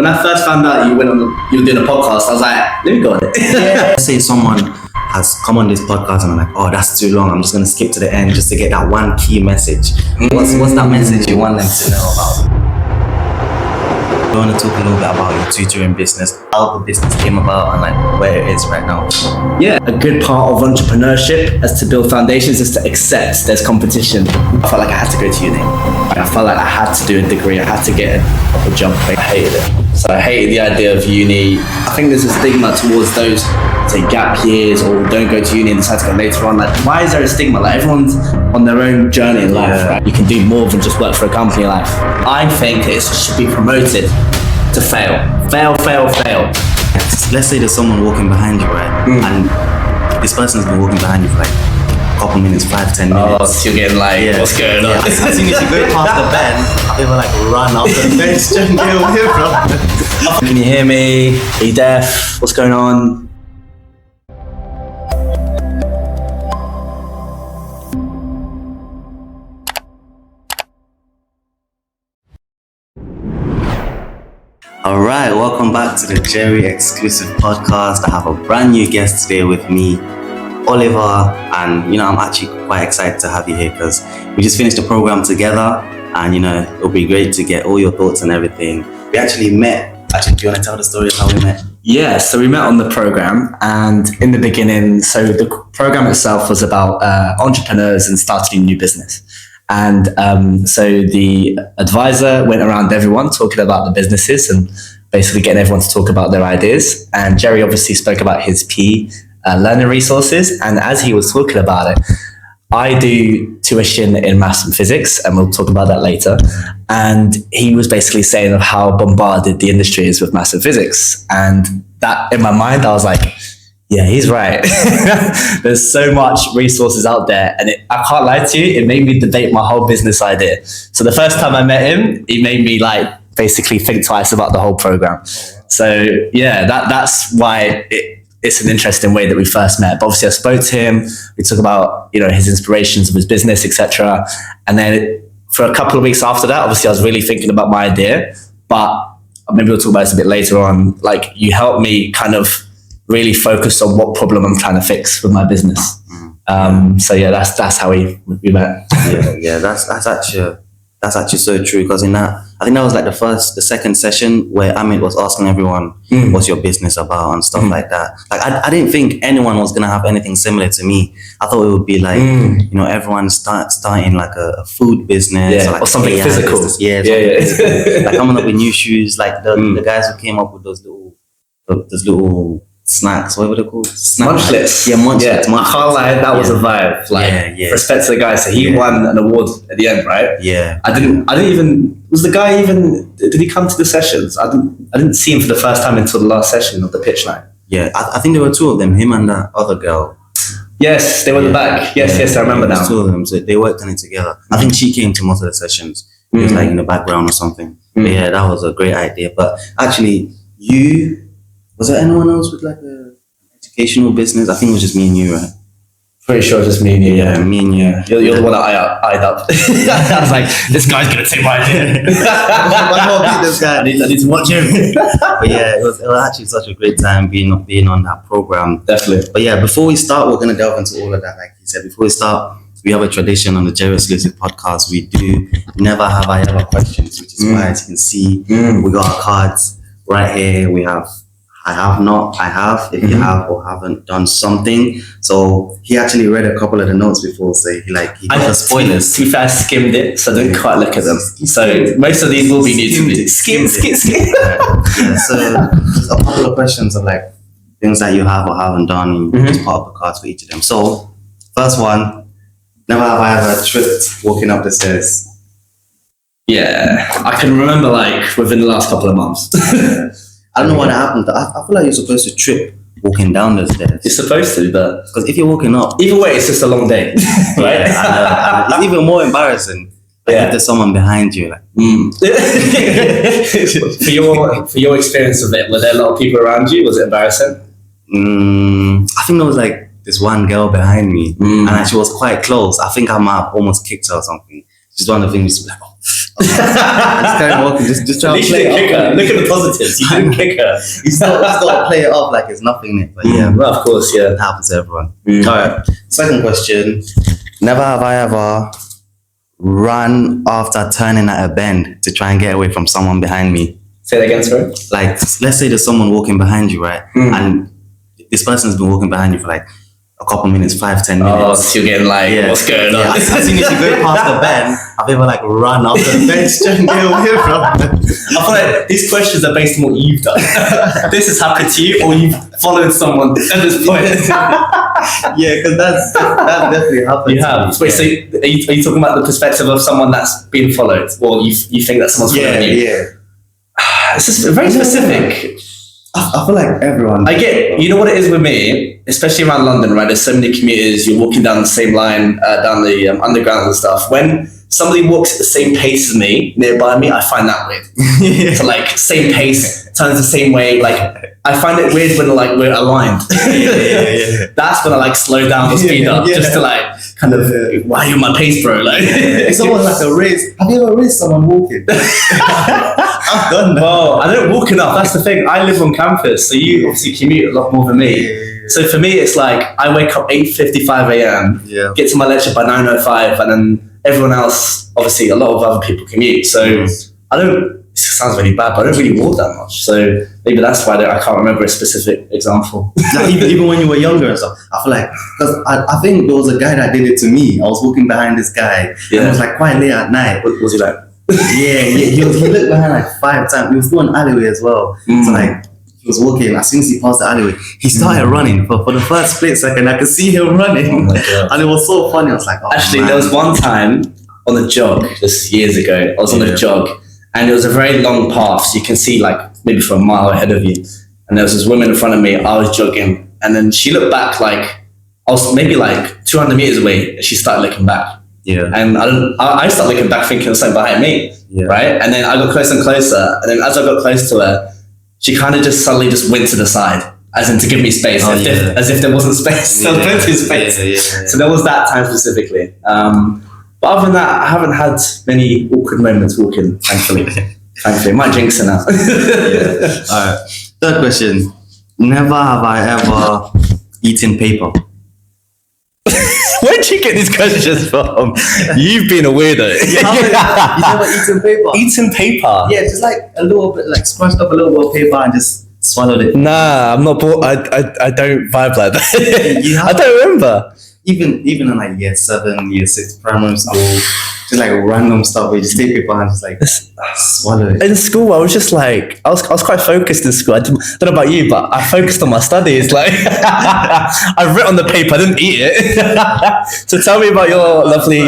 when I first found out you were doing a podcast, I was like, let me go on it. Let's say someone has come on this podcast and I'm like, oh, that's too long. I'm just going to skip to the end just to get that one key message. What's that message you want them to know about? I want to talk a little bit about your tutoring business, how the business came about and like where it is right now. Yeah, a good part of entrepreneurship as to build foundations is to accept there's competition. I felt like I had to go to uni. I felt like I had to do a degree. I had to get a job. I hated it. So I hated the idea of uni. I think there's a stigma towards those, say, gap years or don't go to uni and decide to go later on. Like, why is there a stigma? Like, everyone's on their own journey in life, right? You can do more than just work for a company in life. I think it should be promoted to fail. Fail. Let's say there's someone walking behind you, right? And this person's been walking behind you for like a couple minutes, 5-10 minutes. Oh, so you're getting like, what's going on? As soon as you go past the bend, people like run up the bench to get away from. Can you hear me? Are you deaf? What's going on? Alright, welcome back to the Jerry exclusive podcast. I have a brand new guest today with me, Oliver, and I'm actually quite excited to have you here because we just finished the program together and it'll be great to get all your thoughts and everything. We actually met. Do you want to tell the story of how we met? Yeah, so we met on the program, and in the beginning, so the program itself was about entrepreneurs and starting a new business. And so the advisor went around everyone talking about the businesses and basically getting everyone to talk about their ideas. And Jerry obviously spoke about his PE learning resources. And as he was talking about it, I do tuition in maths and physics, and we'll talk about that later. And he was basically saying of how bombarded the industry is with maths and physics. And that, in my mind, I was like, yeah, he's right. There's so much resources out there, and I can't lie to you, it made me debate my whole business idea. So the first time I met him, he made me like basically think twice about the whole program. So yeah, that's why it's an interesting way that we first met. But obviously I spoke to him, we talked about his inspirations of his business, etc. And then for a couple of weeks after that, obviously I was really thinking about my idea, but maybe we'll talk about this a bit later on. Like, you helped me kind of really focus on what problem I'm trying to fix with my business. So yeah, that's how we met. Yeah, that's actually so true, because in that, I think that was like the second session where Amit was asking everyone what's your business about and stuff like that. Like I didn't think anyone was gonna have anything similar to me. I thought it would be like everyone starting like a food business or something physical. Business. Physical. Like coming up with new shoes, like the guys who came up with those little snacks, what were they called? Munchlets. Yeah, munchlets. Yeah. I can't lie, that was a vibe. Like, respect to the guy. So he won an award at the end, right? Yeah. I didn't even, was the guy even, did he come to the sessions? I didn't see him for the first time until the last session of the pitch night. Yeah, I think there were two of them, him and that other girl. Yes, they were in the back. Yes, I remember now. Two of them, so they worked on it together. I think she came to most of the sessions. It was like in the background or something. But yeah, that was a great idea. But actually, was there anyone else with like a educational business? I think it was just me and you, right? Pretty sure it's just me and you. Yeah, me and you. You're the one that I eyed up. I was like, this guy's going to take my idea. This guy. I need to watch him. But yeah, it was actually such a great time being on that program. Definitely. But yeah, before we start, we're going to delve into all of that. Like you said, before we start, we have a tradition on the Jerry Exclusive podcast. We do Never Have I Ever questions, which is why, as you can see, we got our cards right here. We have I have not, I have, if you have or haven't done something. So he actually read a couple of the notes before, so he got the spoilers. To be fair, I skimmed it, so I didn't quite look at them. So most of these will be new to me. Skim. Yeah, so just a couple of questions of like things that you have or haven't done, and just part of the cards for each of them. So first one, never have I ever tripped walking up the stairs. Yeah, I can remember like within the last couple of months. I don't know what happened. I feel like you're supposed to trip walking down the stairs. You're supposed to, but because if you're walking up, either way, it's just a long day, right? Yeah, it's even more embarrassing. Like if there's someone behind you, like. For your experience of it, were there a lot of people around you? Was it embarrassing? I think there was like this one girl behind me, and she was quite close. I think I might have almost kicked her or something. She's one of the things like, Just carry on walking. Just try to play it off. Look at the positives. You didn't kick her. He's got to play it off like it's nothing in it. But yeah, well, of course, yeah. it happens to everyone. All right. Second question. Never have I ever run after turning at a bend to try and get away from someone behind me. Say that again, sorry. Like, let's say there's someone walking behind you, right? And this person's been walking behind you for like a couple minutes, 5-10 minutes. Oh, so you're getting like, what's going on? As soon as you go past the bend, I've ever like run after the bench trying to get away from them. I feel like these questions are based on what you've done. This has happened to you, or you've followed someone at this point. Yeah, because that definitely happened. You have. Wait, so are you talking about the perspective of someone that's being followed, or you think that someone's following you? Yeah. It's just very specific. I feel like everyone. I get, you know what it is with me, especially around London, right? There's so many commuters, you're walking down the same line, down the underground and stuff. When somebody walks at the same pace as me, nearby me, I find that weird. So like, same pace, turns the same way, like, I find it weird when like we're aligned. Yeah. That's when I like slow down or speed up, just to like, kind of, why are you on my pace, bro? Like, It's almost like a race. Have you ever raced someone walking? I've done that. well, I don't walk enough. That's the thing. I live on campus, so you obviously commute a lot more than me. Yeah. So for me, it's like I wake up 8:55 a.m. Yeah. Get to my lecture by 9:05, and then everyone else, obviously, a lot of other people commute. So I don't. It sounds really bad, but I don't really walk that much. So maybe that's why I can't remember a specific example. Like even when you were younger and stuff, I feel like, because I think there was a guy that did it to me. I was walking behind this guy, and it was like quite late at night. What was he like? Yeah, he looked behind like 5 times. He was going alleyway as well. So like, he was walking. As soon as he passed the alleyway, he started running. For the first split second, I could see him running. Oh my God. And it was so funny. I was like, oh, Actually, man. there was one time on a jog, just years ago, I was on a jog, and it was a very long path, so you can see like maybe for a mile ahead of you. And there was this woman in front of me, I was jogging, and then she looked back like, I was maybe like 200 meters away, and she started looking back. Yeah. And I started looking back thinking there was something behind me, right? And then I got closer and closer, and then as I got close to her, she kind of just suddenly just went to the side, as in to give me space, as if there wasn't space. There was plenty of space. Yeah. So there was that time specifically. But other than that, I haven't had many awkward moments walking, thankfully. Thankfully, my jinx are now. All right. Third question. Never have I ever eaten paper. Where'd you get these questions from? You've been a weirdo. You never eaten paper? Eaten paper? Yeah, just like a little bit, like scrunched up a little bit of paper and just swallowed it. Nah, I'm not bored. I don't vibe like that. You have- I don't remember. Even in like year 7, year 6 primary school, just like random stuff where you just take paper and just like swallow it. In school, I was just like, I was quite focused in school. I don't know about you, but I focused on my studies. Like, I wrote on the paper, I didn't eat it. So tell me about your lovely.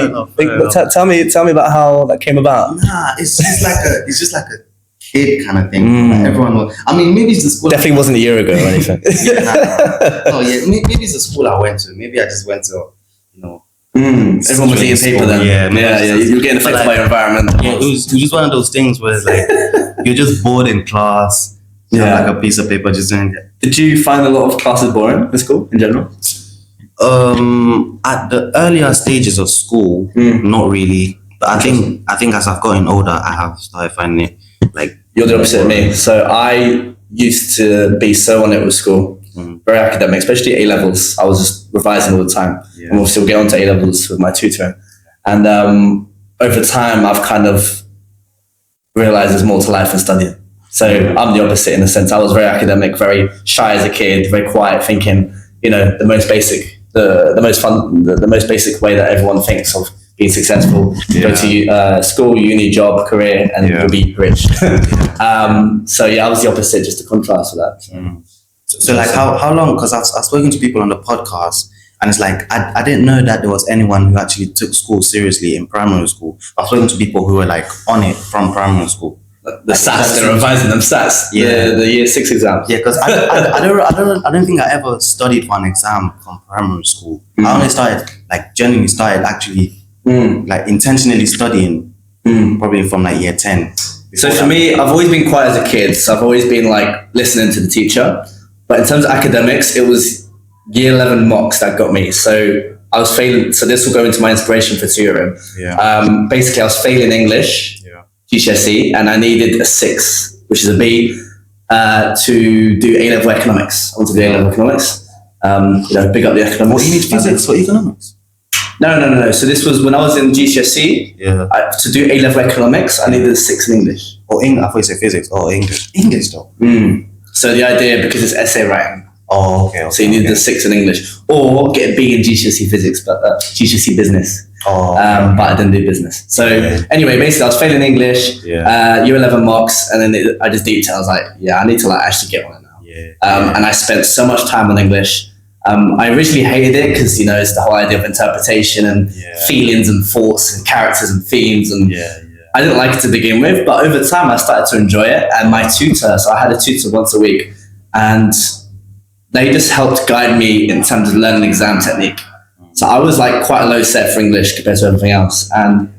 Tell me about how that came about. Nah, it's just like a kid kind of thing. Like everyone was, I mean, maybe it's the school. Definitely wasn't a year ago or anything. Oh yeah, maybe it's the school I went to. Maybe I just went to, Everyone was eating paper then. Yeah. You were getting affected by your environment. Yeah, it was just one of those things where it's like you're just bored in class. You have like a piece of paper just doing it. Did you find a lot of classes boring in school in general? At the earlier stages of school, not really. But I think as I've gotten older, I have started finding it like. You're the opposite of me. So I used to be so on it with school, very academic, especially A levels. I was just revising all the time, and we'll still get on to A levels with my tutoring. And over time, I've kind of realized there's more to life than studying. So I'm the opposite in a sense. I was very academic, very shy as a kid, very quiet, thinking, the most basic, the most fun, the most basic way that everyone thinks of being successful. Go to school, uni, job, career, and you'll be rich. So I was the opposite, just to contrast with that. So like how long? Because I've spoken to people on the podcast, and it's like I didn't know that there was anyone who actually took school seriously in primary school. I've spoken to people who were like on it from primary school. The SATs, they're revising them SATs. The year 6 exams. Yeah, because I don't think I ever studied for an exam from primary school. I only started genuinely started actually like intentionally studying probably from like year 10. So for me, I've always been quiet as a kid. So I've always been like listening to the teacher. But in terms of academics, it was year 11 mocks that got me. So I was failing. So this will go into my inspiration for tutoring. Basically, I was failing English. GCSE, and I needed a 6, which is a B, to do A-level economics. I wanted to do A-level economics. Big up the economics. What, you need physics for economics? No. So this was when I was in GCSE. Yeah. To do A-level economics, I needed a 6 in English. Or I thought you said physics. Oh, English. English though. So the idea, because it's essay writing. Oh, okay. So you needed a 6 in English, or get a B in GCSE physics, but GCSE business. Oh. But I didn't do business. So anyway, basically, I was failing English. Yeah. Year 11 mocks, and then I just deeped it. I was like, I need to actually get on it now. Yeah. And I spent so much time on English. I originally hated it because it's the whole idea of interpretation and feelings and thoughts and characters and themes, and I didn't like it to begin with. But over time, I started to enjoy it. And my tutor, so I had a tutor once a week, and they just helped guide me in terms of learning exam technique. So I was like quite low set for English compared to everything else, and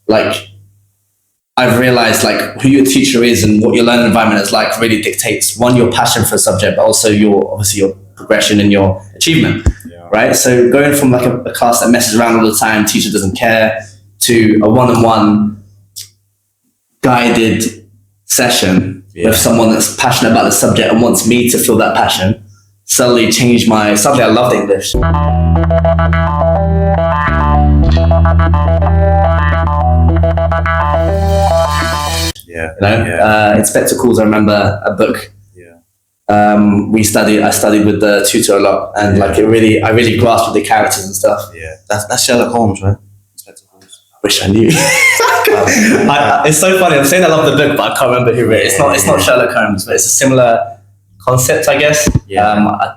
like I've realized like who your teacher is and what your learning environment is like really dictates, one, your passion for a subject, but also your progression and your achievement, right? So going from like a class that messes around all the time, teacher doesn't care, to a one-on-one guided session with someone that's passionate about the subject and wants me to feel that passion, suddenly I loved English. In Spectacles, I remember a book. I studied with the tutor a lot, and I really grasped the characters and stuff. Yeah, that's Sherlock Holmes, right? Spectacles. I wish I knew. It's so funny. I'm saying I love the book, but I can't remember who wrote it. It's not Sherlock Holmes, but it's a similar concept, I guess.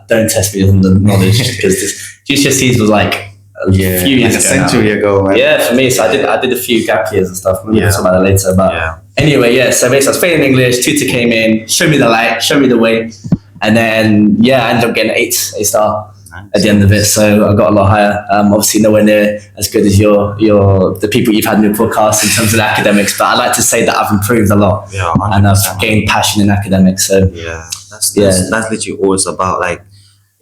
Don't test me on the knowledge because this GCSEs was like a few years ago. A century ago, man. Yeah, for me. So I did a few gap years and stuff. We'll talk about that later. But anyway, so basically I was failing English. Tutor came in, showed me the light, showed me the way, and then I ended up getting an 8 A-star at the end of it. So I got a lot higher. Obviously nowhere near as good as the people you've had in your podcast in terms of the academics, but I like to say that I've improved a lot, and I've gained passion in academics. So that's literally all it's about. Like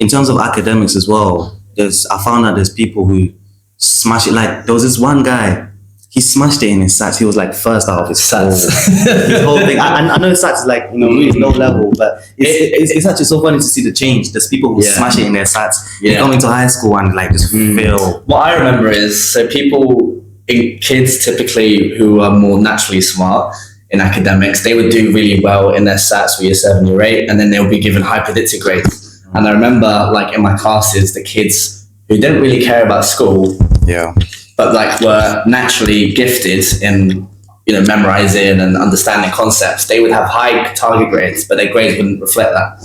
in terms of academics as well, I found out there's people who smash it. Like there was this one guy, he smashed it in his SATs. He was like first out of his SATs. His whole thing. I know SATs is like really low level, but it's actually so funny to see the change. There's people who smash it in their SATs. They come into high school and like just fail. What I remember is kids typically who are more naturally smart in academics, they would do really well in their SATs for year 7, year 8, and then they'll be given high predicted grades. And I remember like in my classes, the kids who didn't really care about school, but like were naturally gifted in memorizing and understanding concepts, they would have high target grades, but their grades wouldn't reflect that.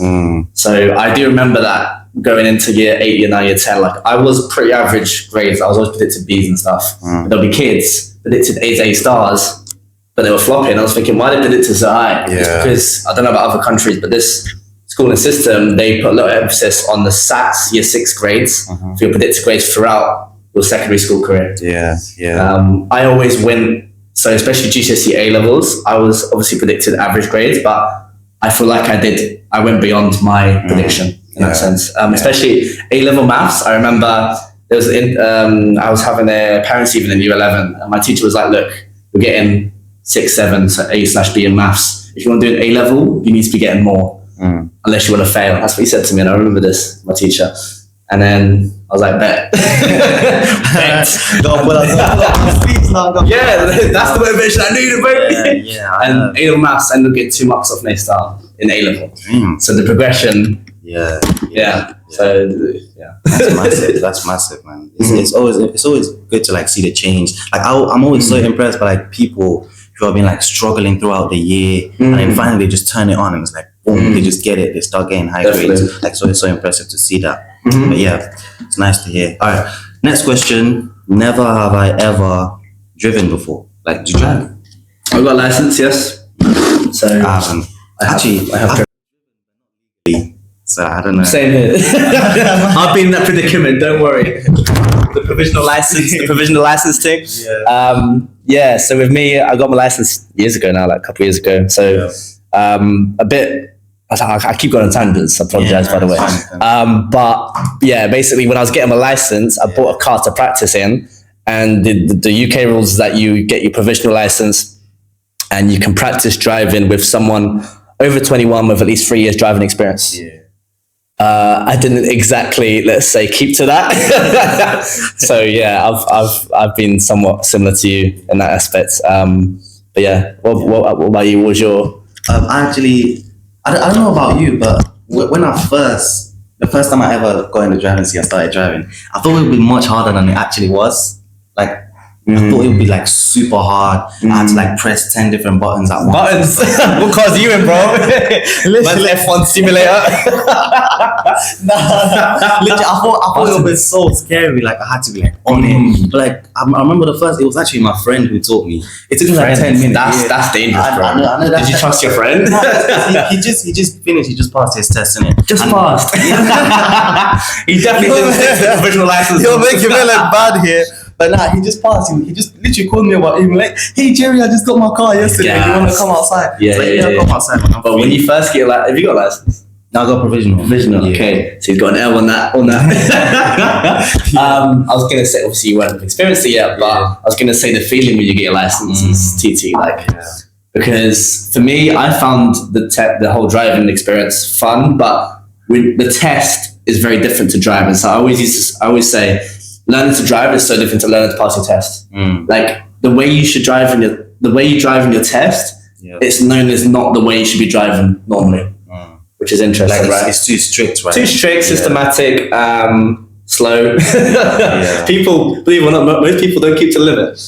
So I do remember that going into year 8, year 9, year 10, like I was pretty average grades. I was always predicted B's and stuff. But there'll be kids predicted A's, A stars, but they were flopping. I was thinking, why are they predicted so high? It's because I don't know about other countries, but this schooling system, they put a lot of emphasis on the SATs, year 6 grades, for your predicted grades throughout your secondary school career. I always went, so especially GCSE A levels, I was obviously predicted average grades, but I feel like I went beyond my prediction in that sense. Especially A level maths. I remember I was having a parents' evening in year 11, and my teacher was like, "Look, we're getting 6, 7, so A/B in maths. If you want to do an A level, you need to be getting more, unless you want to fail." That's what he said to me, and I remember this, my teacher. And then I was like, bet. That's the motivation I needed, baby. And A level maths, I ended up getting 2 marks off an A star in A level. So the progression. That's massive, man. It's always good to like see the change. Like I'm always so impressed by like people who have been like struggling throughout the year, and then finally they just turn it on and it's like boom, they just get it. They start getting high grades. Like so, it's so impressive to see that. But it's nice to hear. All right, next question. Never have I ever driven before. Like, do you drive? I've got a license, yes. So I haven't. I have. So I don't know. Same here. I've been in that predicament. Don't worry. The provisional license thing. So with me, I got my license years ago now, like a couple of years ago. So a bit. I keep going on tangents. I apologize, by the way. But yeah, basically, when I was getting my license, I bought a car to practice in, and the UK rules is that you get your provisional license and you can practice driving with someone over 21 with at least 3 years driving experience. Yeah. I didn't exactly, let's say, keep to that. So yeah, I've been somewhat similar to you in that aspect. But yeah, what about you? What was your? Actually, I don't know about you, but when the first time I ever got in the driving seat, I started driving. I thought it would be much harder than it actually was. Like, I thought it would be like super hard. I had to like press 10 different buttons at once. Buttons? What cars are you in, bro? Literally F1 simulator. Literally, I thought it would be so scary. Like, I had to be like on it. But like, I remember it was actually my friend who taught me. It took me like 10 minutes. That's dangerous, bro. I know Did you trust your friend? No, he just finished. He just passed his test, innit? Passed. He definitely didn't take the provisional license. He'll make you feel like bad here. But nah, he just passed. He just literally called me about him like, "Hey Jerry, I just got my car yesterday. Do you want to come outside?" Yeah, I'll come outside. Man. But when you first get have you got a license? No, I got provisional. Yeah. Okay, so he's got an L on that. I was gonna say, obviously you weren't experienced it yet, but I was gonna say the feeling when you get your license is TT, because for me, I found the whole driving experience fun, but the test is very different to driving. So I always say, learning to drive is so different to learning to pass your test. Like the way you should drive the way you drive in your test, it's known as not the way you should be driving normally, which is interesting, like right? It's too strict, right? Too strict, systematic, slow. People, believe it or not, most people don't keep to the limit.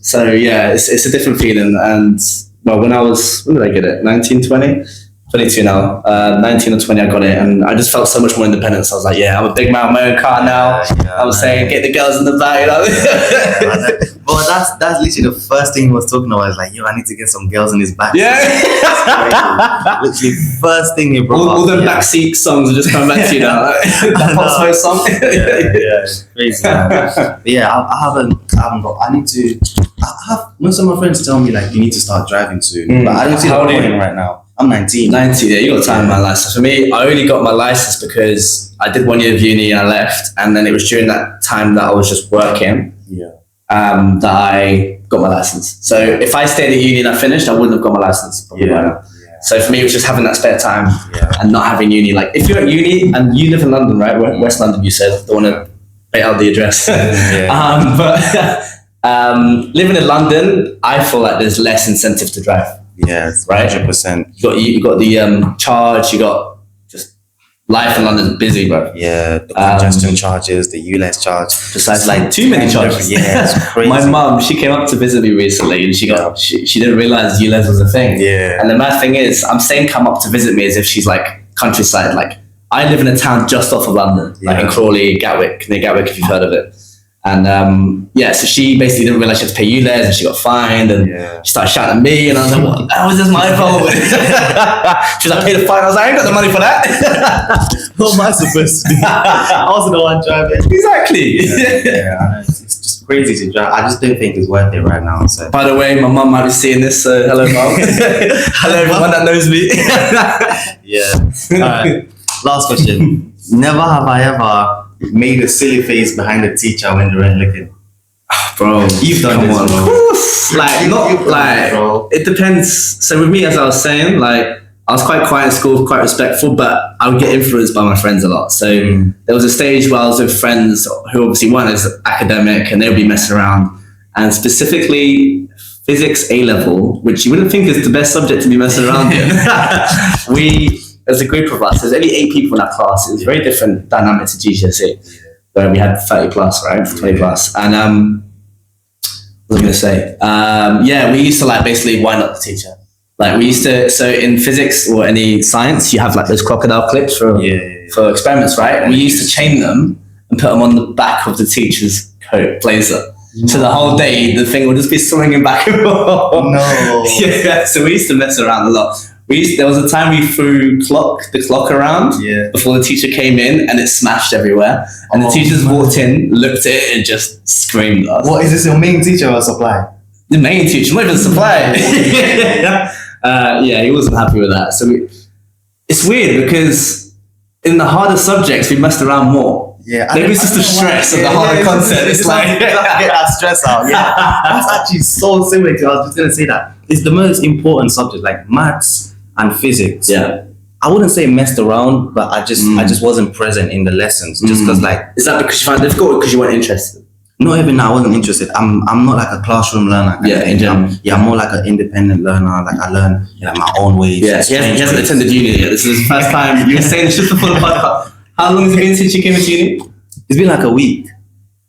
So yeah, it's a different feeling. And well, when did I get it? 19, 20? 22 now, 19 or 20 I got it, and I just felt so much more independent. So I was like, yeah, I'm a big man with my own car now. I was saying, get the girls in the back, you know? Well, that's literally the first thing he was talking about. I was like, yo, I need to get some girls in his back. Yeah. Literally, first thing he brought all the backseat songs are just coming back to you now. That Pop Smoke song. It's crazy. But yeah, I haven't got, I have, most of my friends tell me like, you need to start driving soon. But I don't see the point right now. I'm 19. 19, yeah, you got time my license. For me, I only got my license because I did 1 year of uni and I left, and then it was during that time that I was just working that I got my license. So if I stayed at uni and I finished, I wouldn't have got my license probably by now. So for me, it was just having that spare time and not having uni. Like if you're at uni and you live in London, right? West London, you said. Don't want to wait out the address. But living in London, I feel like there's less incentive to drive. Yes, right. 100%. You got the charge. You got just life in London's busy, bro. Yeah, the congestion charges, the ULEZ charge. Besides, like too many charges. Yeah, it's crazy. My mum, she came up to visit me recently, and she didn't realize ULEZ was a thing. Yeah. And the mad thing is, I'm saying come up to visit me as if she's like countryside. Like I live in a town just off of London, like in Crawley, Gatwick, near Gatwick, if you've heard of it. And so she basically didn't realize she had to pay ULEZ, and she got fined, and she started shouting at me, and I was like, what? How is this my fault? She was like, pay the fine. I was like, I ain't got the money for that. What am I supposed to do? I wasn't the one driving. Exactly. It's just crazy to drive. I just don't think it's worth it right now. So. By the way, my mum might be seeing this, so hello, mum. Hello, everyone that knows me. All right. Last question. Never have I ever made a silly face behind a teacher when they weren't looking. Bro, you've done this, bro. Of course. Like, not like, it depends. So with me, as I was saying, like, I was quite quiet in school, quite respectful, but I would get influenced by my friends a lot. So there was a stage where I was with friends who obviously weren't as academic, and they would be messing around. And specifically, physics A-level, which you wouldn't think is the best subject to be messing around in. There's a group of us. There's only 8 people in our class. It was a very different dynamic to GCSE, where we had 30 plus, right? 20 plus. And what was I going to say? We used to like basically wind up the teacher. Like we used to, so in physics or any science, you have like those crocodile clips for experiments, right? We used to chain them and put them on the back of the teacher's coat, blazer. So the whole day, the thing would just be swinging back and forth. No. Yeah, so we used to mess around a lot. There was a time we threw the clock around before the teacher came in, and it smashed everywhere. And the teachers walked in, looked at it, and just screamed at us. What, is this your main teacher or supply? The main teacher, not even supply. He wasn't happy with that. So it's weird because in the harder subjects, we messed around more. Yeah, maybe it's just the stress of the whole concept. It's like get that stress out. Yeah, that's actually so similar to. I was just gonna say that it's the most important subject, like maths and physics. Yeah. I wouldn't say messed around, but I just wasn't present in the lessons, just because like. Is that because you found it difficult or because you weren't interested? Not even that I wasn't interested. I'm not like a classroom learner. I'm more like an independent learner. Like I learn my own ways. Yeah, he hasn't attended uni yet. This is his first time. You were saying this just before the podcast. How long has it been since you came into uni? It's been like a week.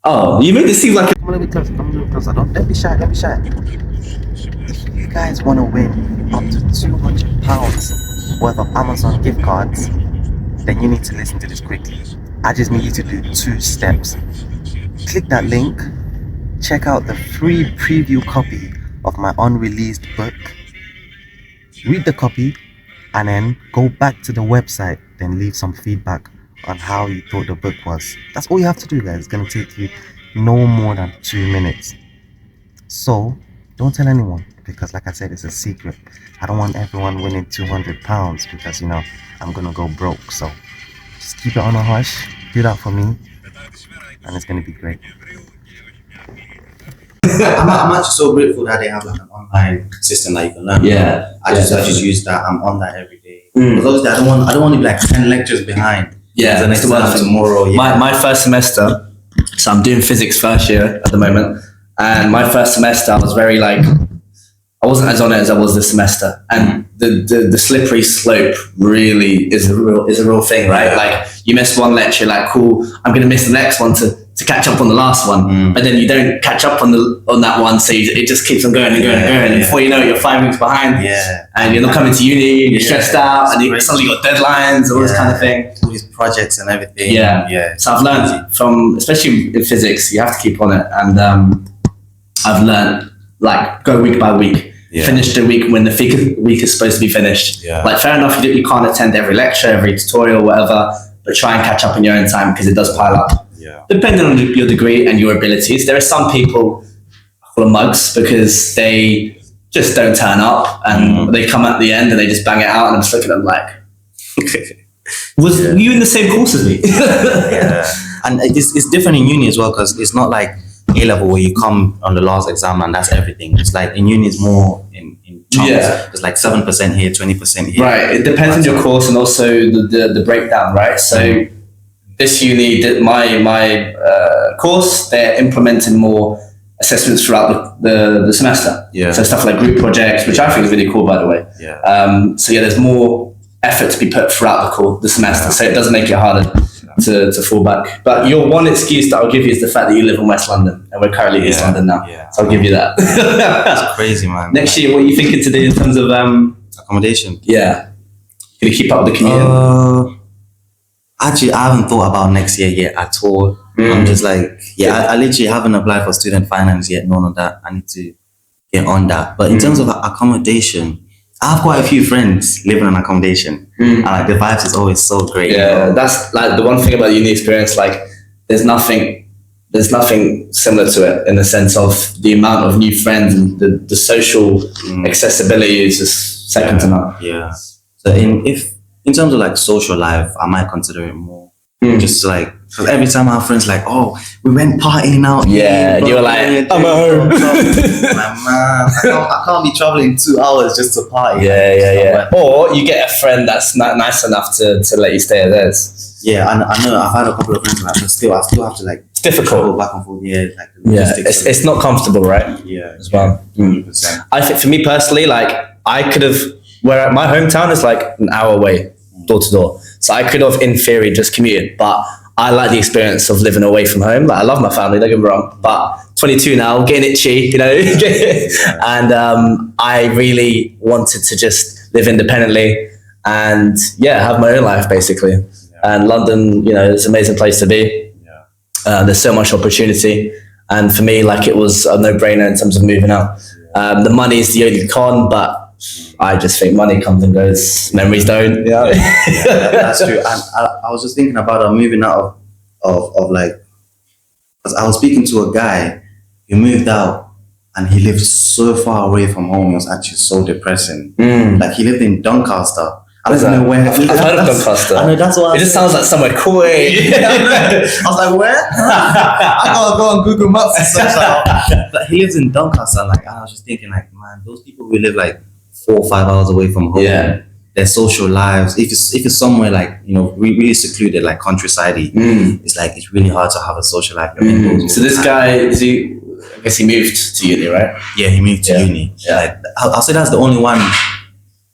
Oh, you made it seem like Come a little bit closer. Don't be shy. If you guys want to win up to £200 worth of Amazon gift cards, then you need to listen to this quickly. I just need you to do 2 steps. Click that link, check out the free preview copy of my unreleased book, read the copy, and then go back to the website, then leave some feedback on how you thought the book was. That's all you have to do, guys. It's going to take you no more than 2 minutes. So don't tell anyone, because like I said, it's a secret. I don't want everyone winning £200 because I'm going to go broke. So just keep it on a hush, do that for me, and it's going to be great. I'm actually so grateful that they have like an online system that you can learn. Yeah, I just use that. I'm on that every day. Because obviously I don't want to be like 10 lectures behind. Yeah, the next one tomorrow. Yeah. My first semester, so I'm doing physics first year at the moment, and my first semester I was very like, I wasn't as on it as I was this semester, and the slippery slope really is a real thing, right? Yeah. Like you miss one lecture, like cool, I'm gonna miss the next one to catch up on the last one, but then you don't catch up on that one, so it just keeps on going and going and going, and before you know it, you're 5 weeks behind, and you're not coming to uni, you're stressed out, and you suddenly got deadlines, all this kind of thing, all these projects and everything. So I've learned from, especially in physics, you have to keep on it, and I've learned like go week by week. Finish the week when the week is supposed to be finished. Like fair enough, you can't attend every lecture, every tutorial, whatever, but try and catch up in your own time because it does pile up. Depending on your degree and your abilities. There are some people who are mugs because they just don't turn up and they come at the end and they just bang it out, and I'm just looking at them like, was you in the same course as me? And it's different in uni as well, because it's not like A-level where you come on the last exam and that's everything. It's like in uni it's more in chunks. It's like 7% here, 20% here. Right, it depends on your course and also the breakdown, right? So this uni, my course, they're implementing more assessments throughout the semester. So stuff like group projects, which I think is really cool, by the way. So there's more effort to be put throughout the semester, so it does make it harder to fall back. But your one excuse that I'll give you is the fact that you live in West London, and we're currently in East London now. So I'll give you that. That's crazy, man. Next year, what are you thinking to do in terms of accommodation? Gonna keep up with the commute? Actually, I haven't thought about next year yet at all. I'm just like, I literally haven't applied for student finance yet, none of that. I need to get on that. But in terms of accommodation, I have quite a few friends living in accommodation. And like the vibes is always so great. That's like the one thing about the uni experience, like there's nothing similar to it in the sense of the amount of new friends and the social accessibility is just second to none. So in terms of like social life, I might consider it more. Just like, because every time I have friends like, oh, we went partying out. And you're like, I'm at home. Like, man, I can't be traveling 2 hours just to party. Or you get a friend that's not nice enough to let you stay at theirs. And I know I've had a couple of friends like, but I still have to like. It's difficult. Back and forth. It's not comfortable, right? As well. 100%. I think for me personally, like I could have, where my hometown is like an hour away, door to door. So I could have, in theory, just commuted, but I like the experience of living away from home. Like I love my family, don't get me wrong, but 22 now, getting itchy, and I really wanted to just live independently and have my own life basically. And London, it's an amazing place to be. There's so much opportunity, and for me, like it was a no-brainer in terms of moving out. The money is the only con, but I just think money comes and goes, memories don't. That's true. And I was just thinking about moving out of like, because I was speaking to a guy who moved out and he lived so far away from home. It was actually so depressing. Like he lived in Doncaster, I don't know where. I've heard of Doncaster. I know, that's what it just sounds like somewhere cool. I was like, where? I gotta go on Google Maps and search that. But he lives in Doncaster. Like, I was just thinking, like, man, those people who live like 4 or 5 hours away from home, their social lives. If it's somewhere like, you know, really secluded, like countryside-y, it's like it's really hard to have a social life. So this guy, I guess he moved to uni, right? Yeah, he moved to uni. Yeah. Like, I'll say that's the only one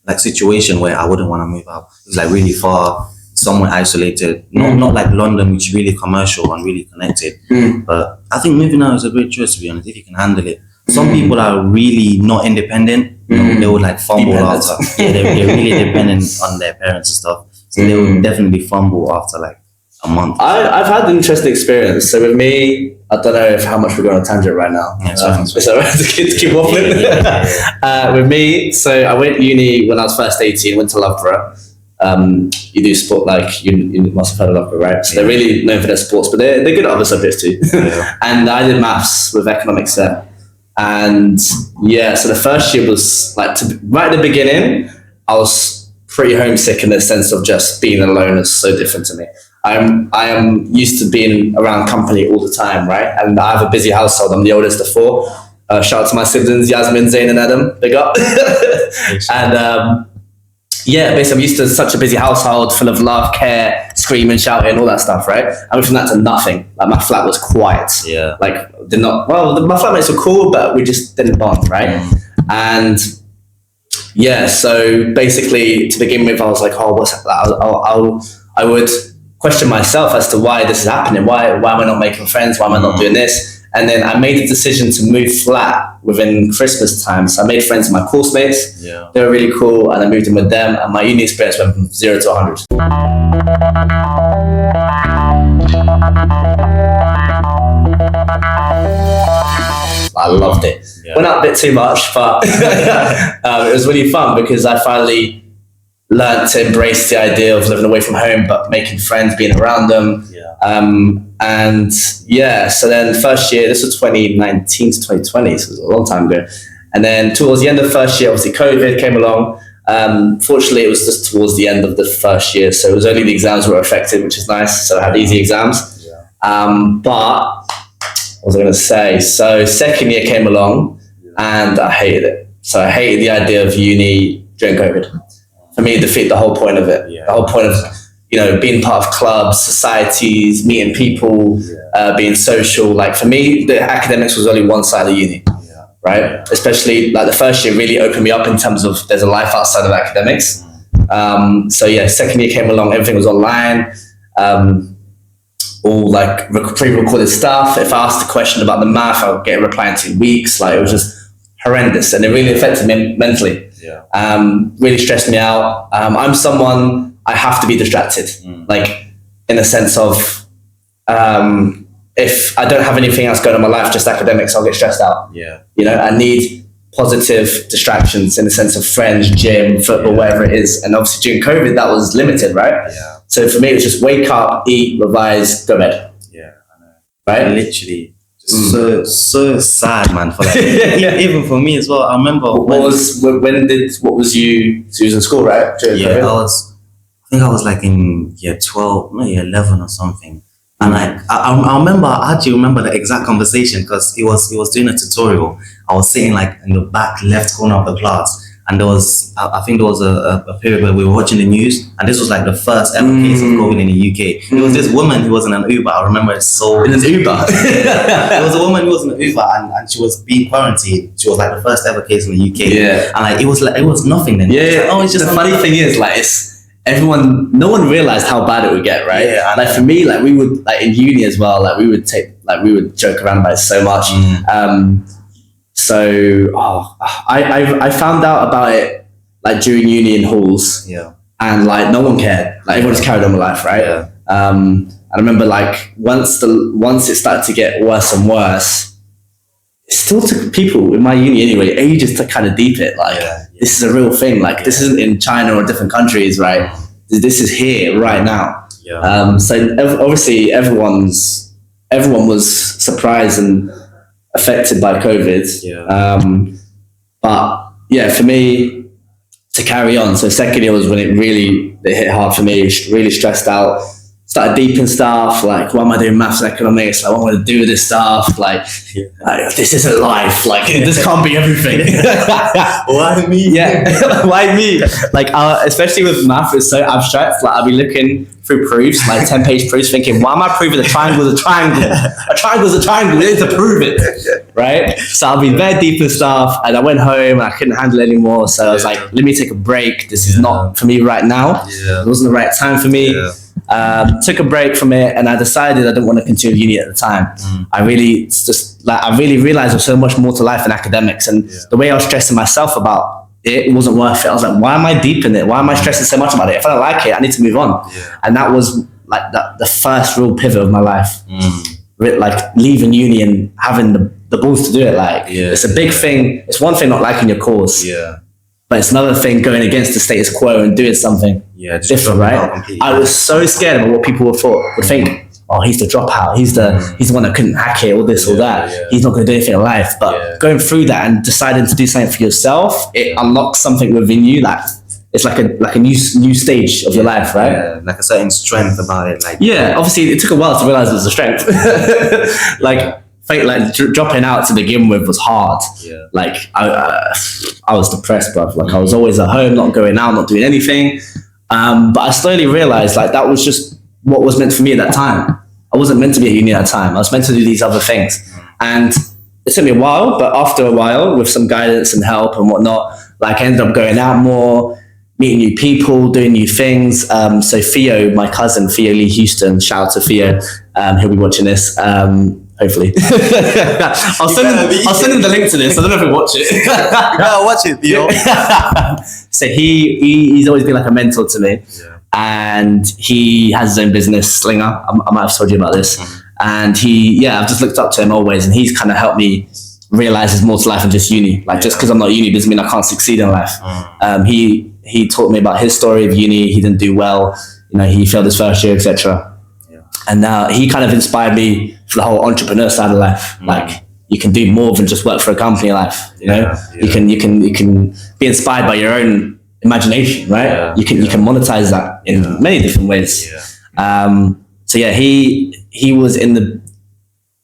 like situation where I wouldn't want to move out. It's like really far, somewhere isolated, not like London, which is really commercial and really connected. But I think moving out is a great choice, to be honest, if you can handle it. Some people are really not independent. You know, they would like fumble after. Yeah, they're really dependent on their parents and stuff. So they would definitely fumble after like a month. I've had an interesting experience. So with me, I don't know how much we're going on a tangent right now. Yeah, so to keep waffling. With me, so I went uni when I was first 18, went to Loughborough. You do sport, like you must have heard of Loughborough, right? So they're really known for their sports, but they're good at other subjects too. And I did maths with economics there. And yeah, so the first year was like, right at the beginning, I was pretty homesick in the sense of just being alone is so different to me. I am used to being around company all the time, right? And I have a busy household. I'm the oldest of 4. Shout out to my siblings, Yasmin, Zayn and Adam. Big up. And yeah, basically I'm used to such a busy household full of love, care, screaming, shouting, all that stuff, right? I went from that to nothing. Like my flat was quiet. Yeah. Like my flatmates were cool, but we just didn't bond, right? And yeah, so basically to begin with, I was like, oh, what's that? I would question myself as to why this is happening. Why am I not making friends? Why am I not doing this? And then I made the decision to move flat within Christmas time. So I made friends with my course mates. Yeah. They were really cool, and I moved in with them. And my uni experience went from 0 to 100. I loved it. Yeah. Went out a bit too much, but it was really fun because I finally learned to embrace the idea of living away from home, but making friends, being around them. Yeah. And yeah, so then first year, this was 2019 to 2020, so it was a long time ago. And then towards the end of first year, obviously COVID came along. Fortunately, it was just towards the end of the first year, so it was only the exams were affected, which is nice. So I had easy exams. Yeah. But what was I going to say? So second year came along, and I hated it. So I hated the idea of uni during COVID. For me, it defeated the whole point of it. Yeah. The whole point of, you know, being part of clubs, societies, meeting people, being social. Like for me, the academics was only one side of uni, right? Especially like the first year really opened me up in terms of there's a life outside of academics. So yeah, second year came along, everything was online, all like pre-recorded stuff. If I asked a question about the math, I would get a reply in 2 weeks. Like it was just horrendous, and it really affected me mentally. Really stressed me out. I'm someone, I have to be distracted, like in the sense of if I don't have anything else going on in my life, just academics, I'll get stressed out. Yeah, you know, I need positive distractions in the sense of friends, gym, football, whatever it is. And obviously during COVID, that was limited, right? Yeah. So for me, it was just wake up, eat, revise, go to bed. Yeah, I know. Right? Literally. So sad, man. For like, even for me as well. I remember what was you? So you was in school, right? Yeah, I think I was like in year 12, no, year 11 or something. And like I actually remember the exact conversation because he was doing a tutorial. I was sitting like in the back left corner of the class, and I think there was a period where we were watching the news, and this was like the first ever case of COVID in the UK. It was this woman who was in an Uber. I remember it so. In an Uber. There was a woman who was in an Uber, and she was being quarantined. She was like the first ever case in the UK. Yeah. And like it was nothing then. Yeah. Like, oh, it's just the funny thing is like no one realized how bad it would get, right? Yeah. Like for me, like we would like in uni as well, like we would joke around about it so much. So I found out about it like during uni in halls, and like no one cared. Like everyone just carried on with life, right? Yeah. I remember like once it started to get worse and worse, it still took people in my uni anyway ages to kind of deep it. Like this is a real thing. Like this isn't in China or different countries, right? This is here right now. Yeah. So obviously everyone was surprised and affected by COVID. Yeah. But yeah, for me, to carry on. So second year was when it hit hard for me, really stressed out. Started deep in stuff, like, why am I doing maths and economics? Like, what am I going to do with this stuff? Like, this isn't life. Like, this can't be everything. Why me? Yeah, why me? Like, especially with math, it's so abstract. Like, I'll be looking through proofs, like 10-page proofs, thinking, why am I proving a triangle is a triangle? A triangle is a triangle. We need to prove it, right? So I'll be very deep in stuff, and I went home and I couldn't handle it anymore. So I was like, let me take a break. This is not for me right now. It wasn't the right time for me. Took a break from it, and I decided I didn't want to continue uni at the time. I really realized there's so much more to life than academics, and the way I was stressing myself about it wasn't worth it. I was like, why am I deep in it? Why am I stressing so much about it? If I don't like it, I need to move on. And that was like the first real pivot of my life. Like leaving uni and having the balls to do it. Like it's a big thing. It's one thing not liking your course. But it's another thing going against the status quo and doing something different, right? I was so scared of what people would think. Oh, he's the dropout. He's the one that couldn't hack it, or this or that. He's not going to do anything in life. But going through that and deciding to do something for yourself, it unlocks something within you. Like it's like a new stage of your life, right? Yeah, like a certain strength about it. Like obviously it took a while to realize it was a strength. Dropping out to begin with was hard. Like I was depressed, bruv. Like I was always at home, not going out, not doing anything. But I slowly realized like that was just what was meant for me at that time. I wasn't meant to be at uni at that time. I was meant to do these other things. And it took me a while, but after a while, with some guidance and help and whatnot, like I ended up going out more, meeting new people, doing new things. So Theo, my cousin, Theo Lee Houston, shout out to Theo. He'll be watching this. Hopefully. I'll send him the link to this. I don't know if he'll watch it. You gotta watch it, Theo. So he's always been like a mentor to me. And he has his own business, Slinger. I might have told you about this. And I've just looked up to him always, and he's kind of helped me realize there's more to life than just uni. Like just because I'm not uni doesn't mean I can't succeed in life. He taught me about his story of uni. He didn't do well. He failed his first year, etc. And now he kind of inspired me for the whole entrepreneur side of life. Like you can do more than just work for a company in life. You can be inspired by your own imagination, right? You can monetize that in many different ways. He was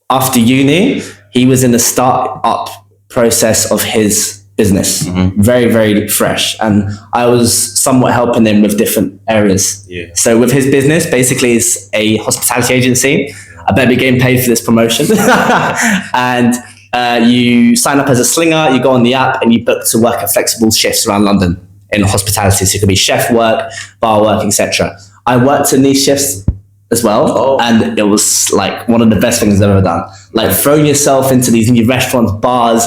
after uni, he was in the start-up process of his business, very, very fresh. And I was somewhat helping him with different areas. So with his business, basically it's a hospitality agency. I better be getting paid for this promotion. And you sign up as a slinger, you go on the app and you book to work at flexible shifts around London in hospitality. So it could be chef work, bar work, etc. I worked in these shifts as well, and it was like one of the best things I've ever done. Like throwing yourself into these new restaurants, bars,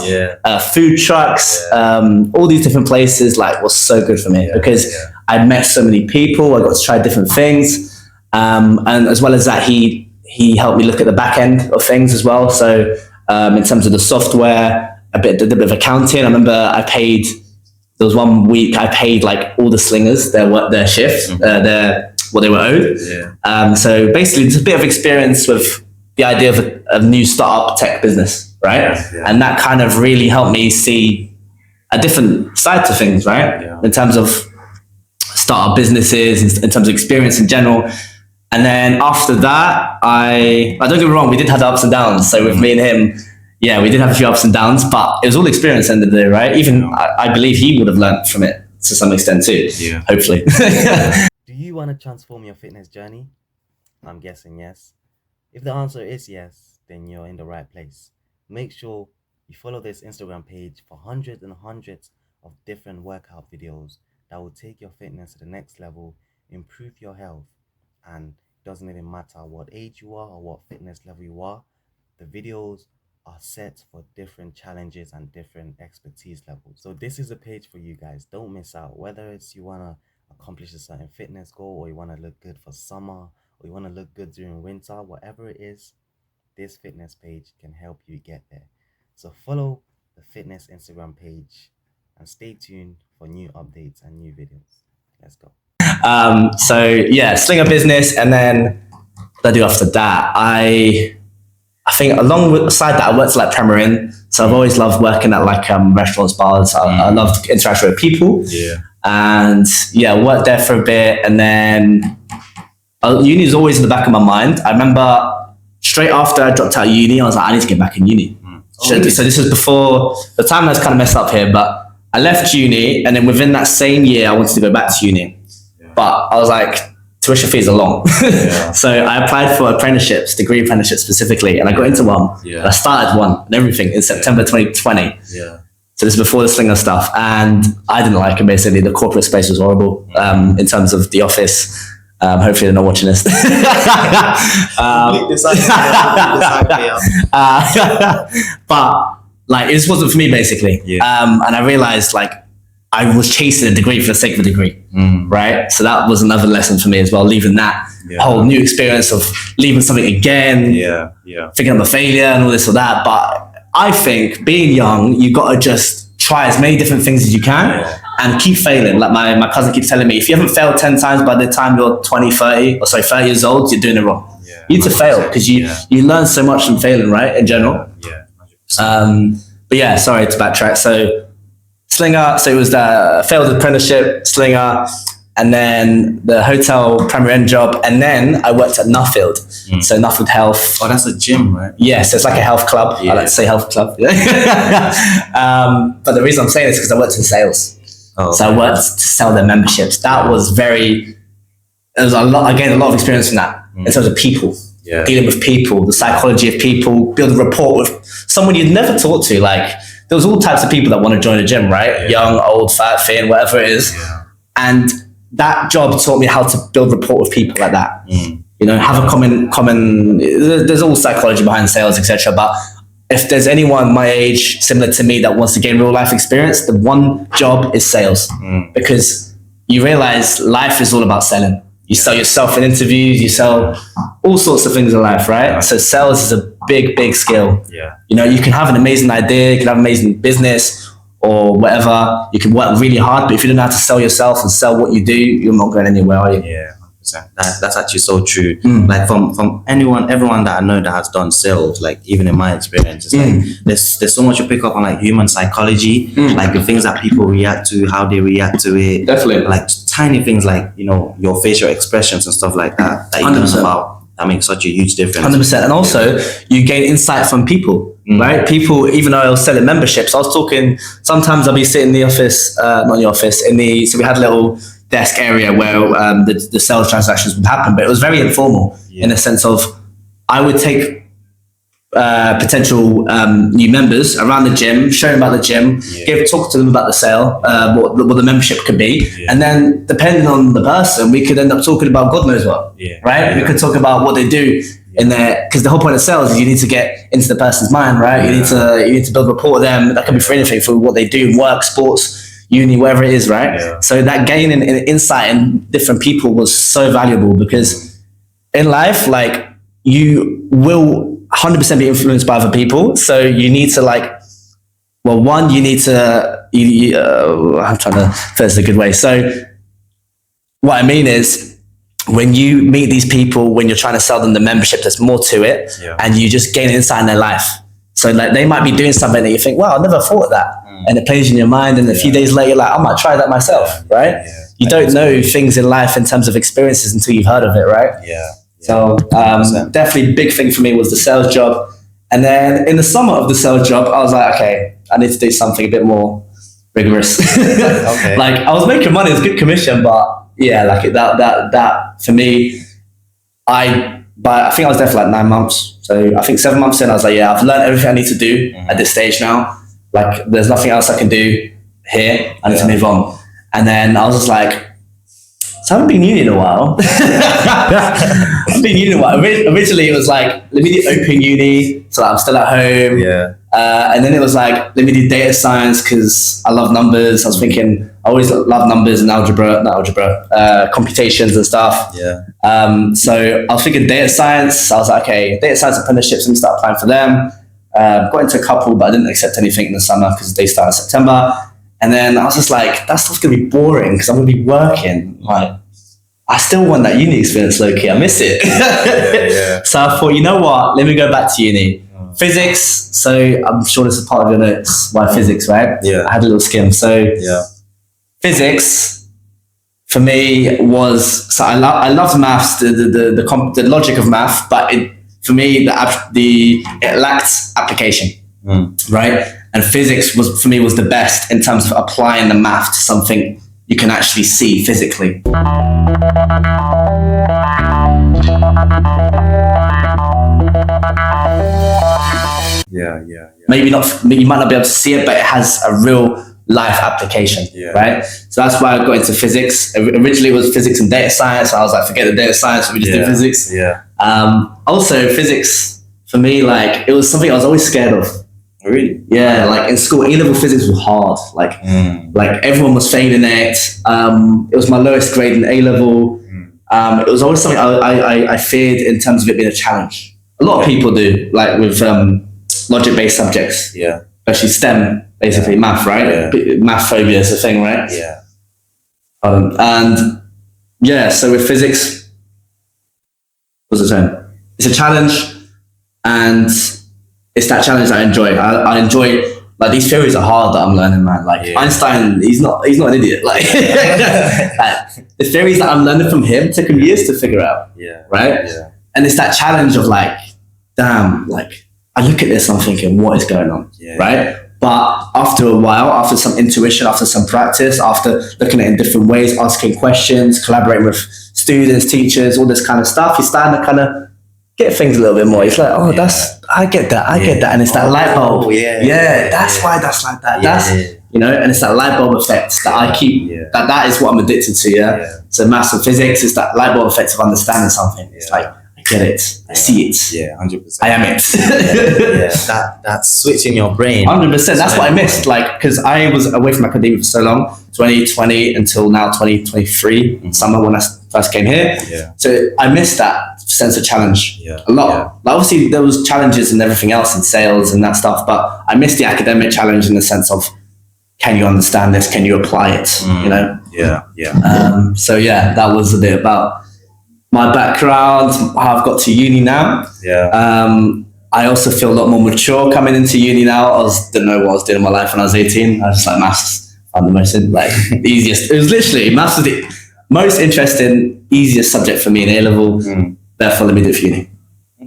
food trucks, all these different places, like was so good for me because I met so many people. I got to try different things, and as well as that, he helped me look at the back end of things as well. So in terms of the software, a bit of accounting. I remember there was 1 week I paid like all the slingers their shift, what they were owed. So basically it's a bit of experience with the idea of a new startup tech business, right? And that kind of really helped me see a different side to things, right? In terms of startup businesses, in terms of experience in general. And then after that, I don't get me wrong, we did have the ups and downs. So with me and him, we did have a few ups and downs, but it was all experience at the end of the day, right? Even I believe he would have learned from it to some extent too, hopefully. Do you want to transform your fitness journey? I'm guessing yes. If the answer is yes, then you're in the right place. Make sure you follow this Instagram page for hundreds and hundreds of different workout videos that will take your fitness to the next level, improve your health, and it doesn't even matter what age you are or what fitness level you are. The videos are set for different challenges and different expertise levels. So this is a page for you guys. Don't miss out. Whether it's you want to accomplish a certain fitness goal, or you want to look good for summer, or you want to look good during winter, whatever it is, this fitness page can help you get there. So follow the fitness Instagram page and stay tuned for new updates and new videos. Let's go. Slinger business, and then what I do after that, I think alongside that, I worked at like Premier Inn. So I've always loved working at like restaurants, bars. I loved interacting with people. And yeah, I worked there for a bit, and then uni was always in the back of my mind. I remember straight after I dropped out of uni, I was like, I need to get back in uni. So this was before the timelines kind of messed up here, but I left uni, and then within that same year, I wanted to go back to uni. But I was like, tuition fees are long. So I applied for apprenticeships, degree apprenticeships specifically, and I got into one. I started one and everything in September 2020. So this is before the Slinger stuff, and I didn't like it. Basically, the corporate space was horrible in terms of the office. Hopefully they're not watching this. But like, this wasn't for me, basically. And I realized like I was chasing a degree for the sake of a degree, right? So that was another lesson for me as well, leaving that whole new experience of leaving something again, thinking I'm a failure and all this or that. But I think being young, you got to just try as many different things as you can and keep failing. Like my cousin keeps telling me, if you haven't failed 10 times by the time you're 30 years old, you're doing it wrong. You need to fail because you learn so much from failing, right? In general. But yeah, sorry to backtrack. So Slinger, so it was the failed apprenticeship, Slinger, and then the hotel Premier Inn job, and then I worked at Nuffield. So Nuffield Health. Oh, that's a gym, right? Yeah, so it's like a health club. I like to say health club. But the reason I'm saying this is because I worked in sales. So I worked to sell their memberships. That was there was a lot, I gained a lot of experience from that in terms of people, dealing with people, the psychology of people, building rapport with someone you'd never talk to. Like, there was all types of people that want to join a gym, right? Young, old, fat, thin, whatever it is. And that job taught me how to build rapport with people like that. You know, have a common, there's all psychology behind sales, etc. But if there's anyone my age, similar to me, that wants to gain real life experience, the one job is sales. Because you realize life is all about selling. You sell yourself in interviews, you sell all sorts of things in life, right? So sales is a big skill. You know, you can have an amazing idea, you can have an amazing business or whatever. You can work really hard, but if you don't know how to sell yourself and sell what you do, you're not going anywhere, are you? 100%. That's actually so true. Like from everyone that I know that has done sales, like even in my experience, it's like there's so much you pick up on, like human psychology, like the things that people react to, how they react to it. Definitely. Like tiny things like, you know, your facial expressions and stuff like that you learn about. That makes such a huge difference. 100%. And also you gain insight from people, right? People, even though I was selling memberships, I was talking, sometimes I'll be sitting in the office, not in the office, so we had a little desk area where the sales transactions would happen, but it was very informal in the sense of I would take potential new members around the gym, show them about the gym, talk to them about the sale, what the membership could be, and then depending on the person, we could end up talking about God knows what, right? We could talk about what they do in there, because the whole point of sales is you need to get into the person's mind, right? You need to build rapport with them. That can be for anything, for what they do, work, sports, uni, whatever it is, right? So that gaining insight in different people was so valuable, because in life, like, you will 100% be influenced by other people. So you need to, like, well, one, you need to, I'm trying to put this in a good way. So what I mean is, when you meet these people, when you're trying to sell them the membership, there's more to it, and you just gain insight in their life. So like, they might be doing something that you think, wow, I never thought of that. And it plays in your mind, and a few days later, you're like, I might try that myself, right? You don't know things in life in terms of experiences until you've heard of it, right? So definitely big thing for me was the sales job. And then in the summer of the sales job, I was like, okay, I need to do something a bit more rigorous. Like, I was making money, it was good commission, but yeah, like that for me, I think I was there for like 9 months. So I think 7 months in, I was like, yeah, I've learned everything I need to do at this stage now. Like, there's nothing else I can do here. I need to move on. And then I was just like, so I haven't been uni in a while. Originally, it was like, let me do open uni, so I'm still at home. And then it was like, let me do data science because I love numbers. I was thinking, I always love numbers and computations and stuff. So I was thinking data science. I was like, okay, data science apprenticeships, let me start applying for them. Got into a couple, but I didn't accept anything in the summer because they start in September. And then I was just like, that stuff's gonna be boring because I'm gonna be working. Like, I still want that uni experience, low-key. I miss it. So I thought, you know what? Let me go back to uni. Physics. So I'm sure this is part of your notes. Why physics, right? I had a little skim. So physics for me was, so I loved maths, the logic of math, but for me it lacked application, right? And physics was the best in terms of applying the math to something you can actually see physically. Yeah. Maybe not, you might not be able to see it, but it has a real life application, right? So that's why I got into physics. Originally it was physics and data science. I was like, forget the data science, we just do physics. Also physics, for me, like, it was something I was always scared of. Really? Yeah, like in school, A-level physics was hard. Like everyone was failing it. It was my lowest grade in A-level. It was always something I feared in terms of it being a challenge. A lot of people do, like with logic-based subjects. Yeah. Especially STEM, basically math, right? Math phobia is a thing, right? Yeah. And yeah, so with physics, what's the term? It's a challenge, and it's that challenge I enjoy. I enjoy, like, these theories are hard that I'm learning, man. Like Einstein, he's not an idiot. Like, the theories that I'm learning from him took him years to figure out. Yeah. Right? Yeah. And it's that challenge of like, damn, like, I look at this and I'm thinking, what is going on? Right? But after a while, after some intuition, after some practice, after looking at it in different ways, asking questions, collaborating with students, teachers, all this kind of stuff, you're starting to kind of get things a little bit more. It's like, oh, I get that. And it's that light bulb. That's why that's like that. You know, and it's that light bulb effect that I keep, that is what I'm addicted to, So maths and physics is that light bulb effect of understanding something. It's like, I get it. I see it. 100%. I am it. That switch in your brain. 100%. That's what I missed. Like, because I was away from academia for so long, 2020 until now 2023, summer when I first came here. So I missed that sense of challenge a lot. Like, obviously there was challenges and everything else in sales and that stuff, but I missed the academic challenge in the sense of, can you understand this? Can you apply it? You know? So yeah, that was a bit about my background, how I've got to uni now. I also feel a lot more mature coming into uni now. Didn't know what I was doing in my life when I was 18. I was just like, maths, found the most, like, easiest. It was literally, maths was the most interesting, easiest subject for me in A-level. Therefore, let me do it for uni,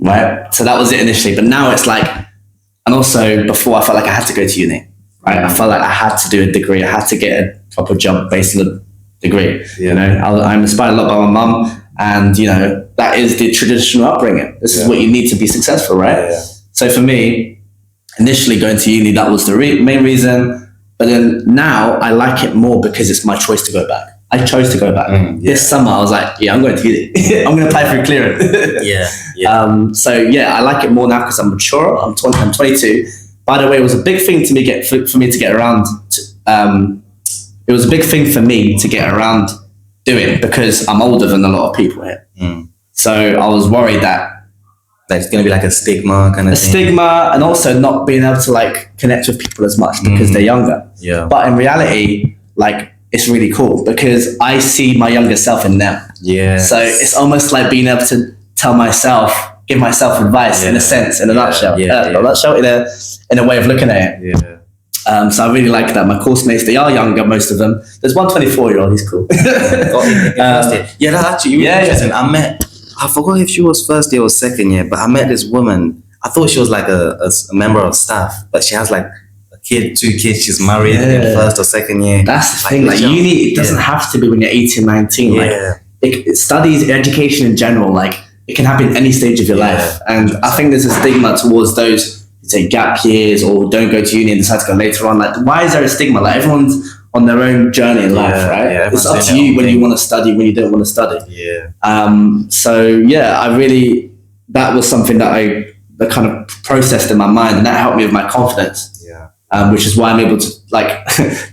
right? So that was it initially. But now it's like, and also before I felt like I had to go to uni, right? I felt like I had to do a degree. I had to get a proper job based on a degree. You know, I'm inspired a lot by my mum. And, you know, that is the traditional upbringing. This is what you need to be successful, right? So for me, initially going to uni, that was the main reason. But then now I like it more because it's my choice to go back. I chose to go back. This summer, I was like, I'm going to uni. I'm going to apply for a clearance. So yeah, I like it more now because I'm mature. I'm 22. By the way, it was a big thing to me for me to get around. It was a big thing for me to get around doing, because I'm older than a lot of people here. So I was worried that it's going to be like a stigma kind of thing. Stigma, and also not being able to like connect with people as much because they're younger. But in reality, like, it's really cool because I see my younger self in them. So it's almost like being able to give myself advice in a sense, in a nutshell. In a way of looking at it. So I really like that. My course mates, they are younger, most of them. There's one 24-year-old, he's cool. That's actually really interesting. I forgot if she was first year or second year, but I met this woman. I thought she was like a member of staff, but she has like a kid, 2 kids. She's married in first or second year. That's the thing. Like, uni, it doesn't have to be when you're 18, 19. Like, studies, education in general, like, it can happen at any stage of your life. And I think there's a stigma towards those who take gap years or don't go to uni and decide to go later on. Like, why is there a stigma? Like, everyone's on their own journey in life, right? It's up to you when you want to study, when you don't want to study. So yeah, that was something that kind of processed in my mind, and that helped me with my confidence. Which is why I'm able to, like,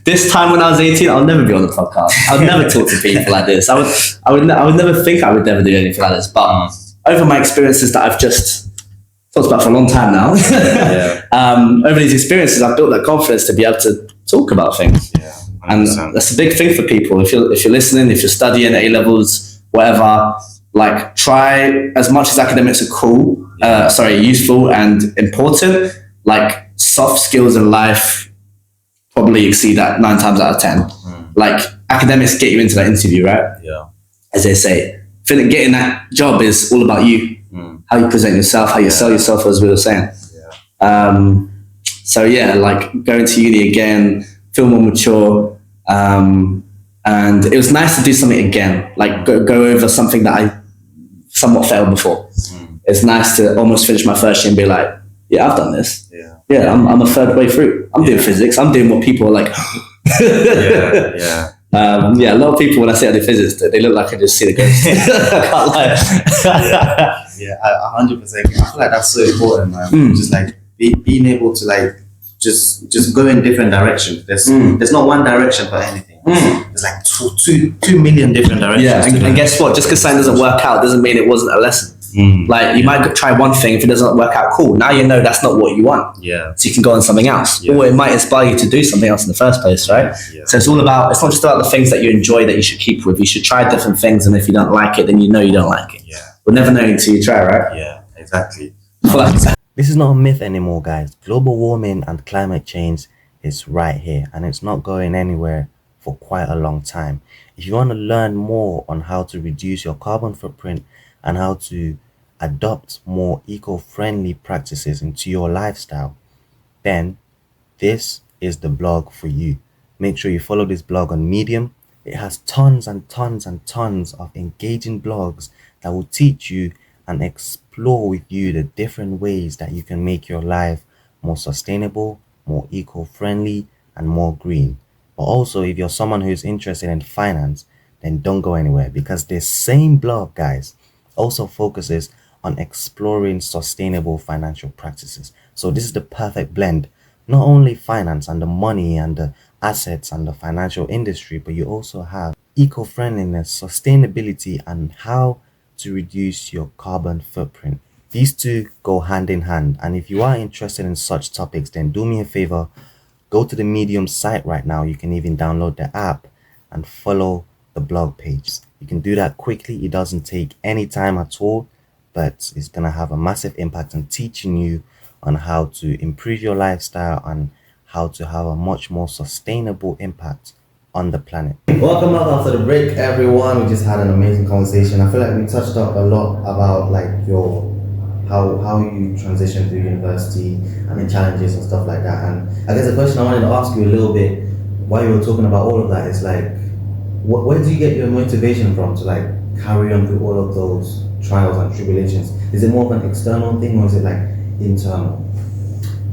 this time when I was 18, I'll never be on the podcast. I would never talk to people like this. I would never think I would never do anything like this. But over my experiences that I've just talked about for a long time now, over these experiences, I've built that confidence to be able to talk about things. And that's a big thing for people. If you're listening, if you're studying A-levels, whatever, like, try, as much as academics are cool, useful and important, like, soft skills in life probably exceed that 9 times out of 10. like academics get you into that interview, right? Yeah. As they say, getting that job is all about you, how you present yourself, how you sell yourself, as we were saying. So yeah, like going to uni again, feel more mature, and it was nice to do something again, like go over something that I somewhat failed before. It's nice to almost finish my first year and be like, yeah, I've done this. Yeah, I'm a third way through. I'm doing physics. I'm doing what people are like. Yeah, a lot of people when I say I do physics, they look like I just see the ghost. I can't lie. I 100%. I feel like that's so important, man. Just like being able to like just go in different directions. There's not one direction for anything. There's like 2 million different directions. Yeah, and guess what? Just because something doesn't work out doesn't mean it wasn't a lesson. Like you might try one thing, if it doesn't work out, cool. Now you know that's not what you want. So you can go on something else, or it might inspire you to do something else in the first place, right? So it's all about. It's not just about the things that you enjoy that you should keep with. You should try different things, and if you don't like it, then you know you don't like it. We'll never know until you try, right? Yeah, exactly. This is not a myth anymore, guys. Global warming and climate change is right here, and it's not going anywhere for quite a long time. If you want to learn more on how to reduce your carbon footprint and how to adopt more eco-friendly practices into your lifestyle, then this is the blog for you. Make sure you follow this blog on Medium. It has tons and tons and tons of engaging blogs that will teach you and explore with you the different ways that you can make your life more sustainable, more eco-friendly, and more green. But also, if you're someone who's interested in finance, then don't go anywhere, because this same blog, guys, also focuses on exploring sustainable financial practices. So this is the perfect blend. Not only finance and the money and the assets and the financial industry, but you also have eco-friendliness, sustainability, and how to reduce your carbon footprint. These two go hand in hand. And if you are interested in such topics, then do me a favor, go to the Medium site right now. You can even download the app and follow the blog page. You can do that quickly. It doesn't take any time at all, but it's going to have a massive impact on teaching you on how to improve your lifestyle and how to have a much more sustainable impact on the planet. Welcome back after the break, everyone. We just had an amazing conversation. I feel like we touched up a lot about like your how you transition through university and the challenges and stuff like that. And I guess the question I wanted to ask you a little bit while you were talking about all of that is like, where do you get your motivation from to like carry on through all of those trials and tribulations? Is it more of an external thing or is it like internal?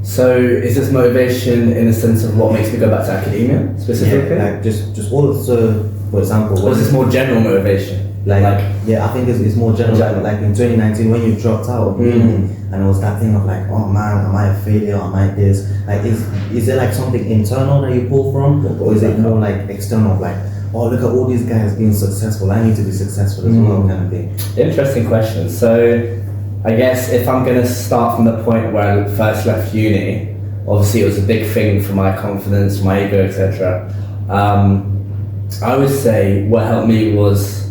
So is this motivation in the sense of what makes me go back to academia specifically? Yeah, like just all of the, for example, or is this more general motivation? Like yeah, I think it's more general. Like in 2019 when you dropped out of uni and it was that thing of like, oh man, am I a failure? Am I this? Like is there like something internal that you pull from, or is it more like external, like, oh, look at all these guys being successful, I need to be successful as well, kind of thing? Interesting question. So I guess if I'm going to start from the point where I first left uni, obviously it was a big thing for my confidence, my ego, etc. I would say what helped me was,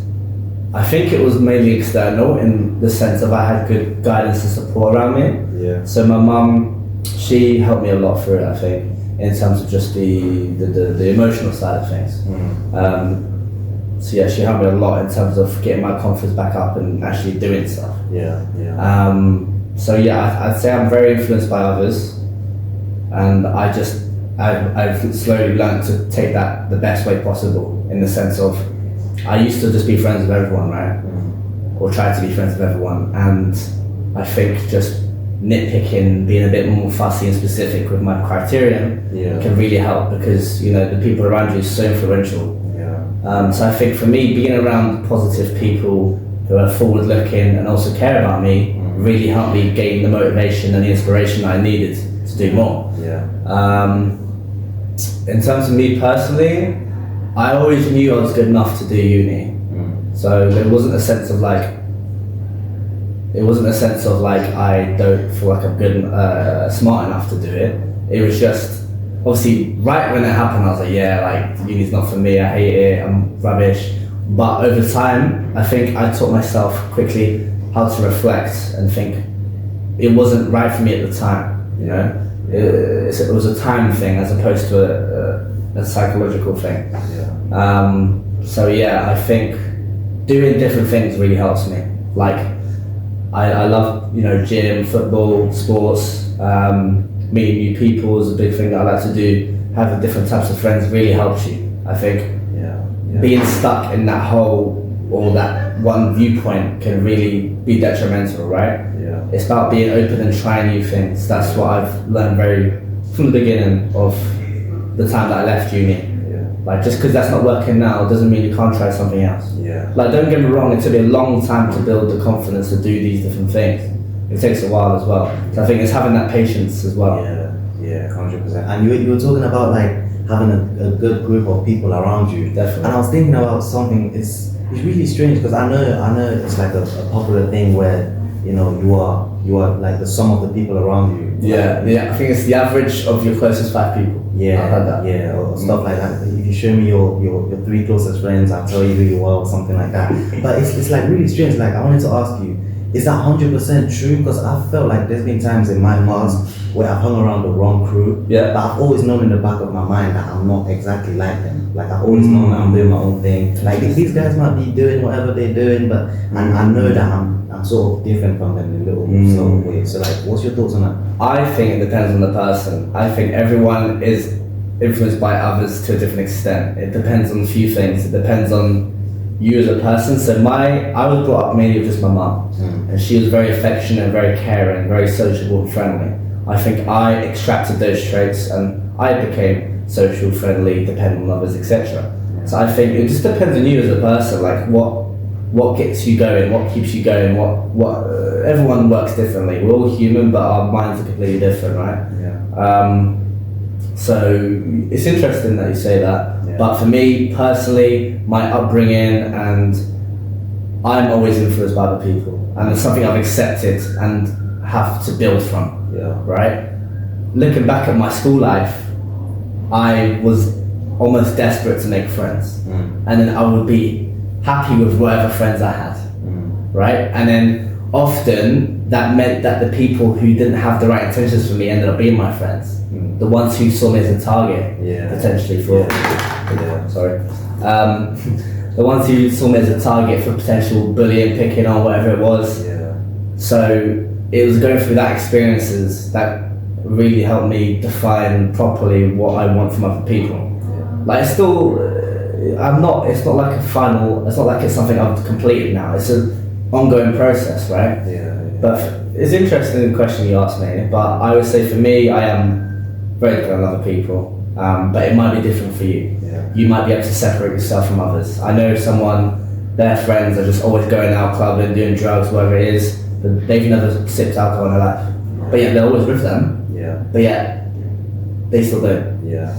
I think it was mainly external in the sense of I had good guidance and support around me. Yeah. So my mum, she helped me a lot through it, I think, in terms of just the emotional side of things. So yeah, she helped me a lot in terms of getting my confidence back up and actually doing stuff. So yeah, I'd say I'm very influenced by others, and I've slowly learned to take that the best way possible, in the sense of I used to just be friends with everyone, right? Or try to be friends with everyone, and I think just nitpicking, being a bit more fussy and specific with my criterion can really help, because you know the people around you is so influential. So I think for me, being around positive people who are forward looking and also care about me really helped me gain the motivation and the inspiration that I needed to do more. In terms of me personally, I always knew I was good enough to do uni. So there wasn't a sense of like, I don't feel like I'm good, smart enough to do it. It was just, obviously, right when it happened, I was like, yeah, like, uni's not for me, I hate it, I'm rubbish. But over time, I think I taught myself quickly how to reflect and think it wasn't right for me at the time, you know? It was a time thing as opposed to a psychological thing. So yeah, I think doing different things really helps me. Like I love, gym, football, sports, meeting new people is a big thing that I like to do. Having different types of friends really helps you. I think being stuck in that hole or that one viewpoint can really be detrimental, right? Yeah. It's about being open and trying new things. That's what I've learned from the beginning of the time that I left uni. Like, just because that's not working now doesn't mean you can't try something else. Yeah. Like, don't get me wrong, it took me a long time to build the confidence to do these different things. It takes a while as well. So I think it's having that patience as well. Yeah, 100%. And you were talking about like having a good group of people around you. Definitely. And I was thinking about something. It's really strange because I know it's like a popular thing where you are like the sum of the people around you. Yeah. I think it's the average of your closest 5 people. Yeah, I've heard that. yeah, or stuff like that. If you show me your 3 closest friends, I'll tell you who you are or something like that. But it's like really strange. Like, I wanted to ask you, is that 100% true? Because I felt like there's been times in my past where I've hung around the wrong crew. Yeah. But I've always known in the back of my mind that I'm not exactly like them. Like, I've always known that I'm doing my own thing. Like, these guys might be doing whatever they're doing, but and I know that I'm sort of different from them in a little sort of way. So like, what's your thoughts on that? I think it depends on the person. I think everyone is influenced by others to a different extent. It depends on a few things. It depends on you as a person. So I was brought up mainly with just my mum, and she was very affectionate, very caring, very sociable and friendly. I think I extracted those traits and I became social, friendly, dependent on others, etc. So I think it just depends on you as a person, like what gets you going, what keeps you going, what everyone works differently. We're all human, but our minds are completely different, right? Yeah. So it's interesting that you say that. Yeah. But for me personally, my upbringing, and I'm always influenced by other people, and it's something I've accepted and have to build from. Yeah. Right? Looking back at my school life, I was almost desperate to make friends, and then I would be happy with whatever friends I had, right? And then often that meant that the people who didn't have the right intentions for me ended up being my friends. The ones who saw me as a target, potentially for, the ones who saw me as a target for potential bullying, picking on, whatever it was. Yeah. So it was going through that experiences that really helped me define properly what I want from other people. Like, it's still, it's not like it's something I've completed now. It's an ongoing process, right? Yeah. But it's interesting the question you asked me, but I would say for me, I am very different than other people, but it might be different for you. Yeah. You might be able to separate yourself from others. I know their friends are just always going out clubbing, doing drugs, whatever it is, but they've never sipped alcohol in their life. But yet they're always with them, but yet they still don't. Yeah.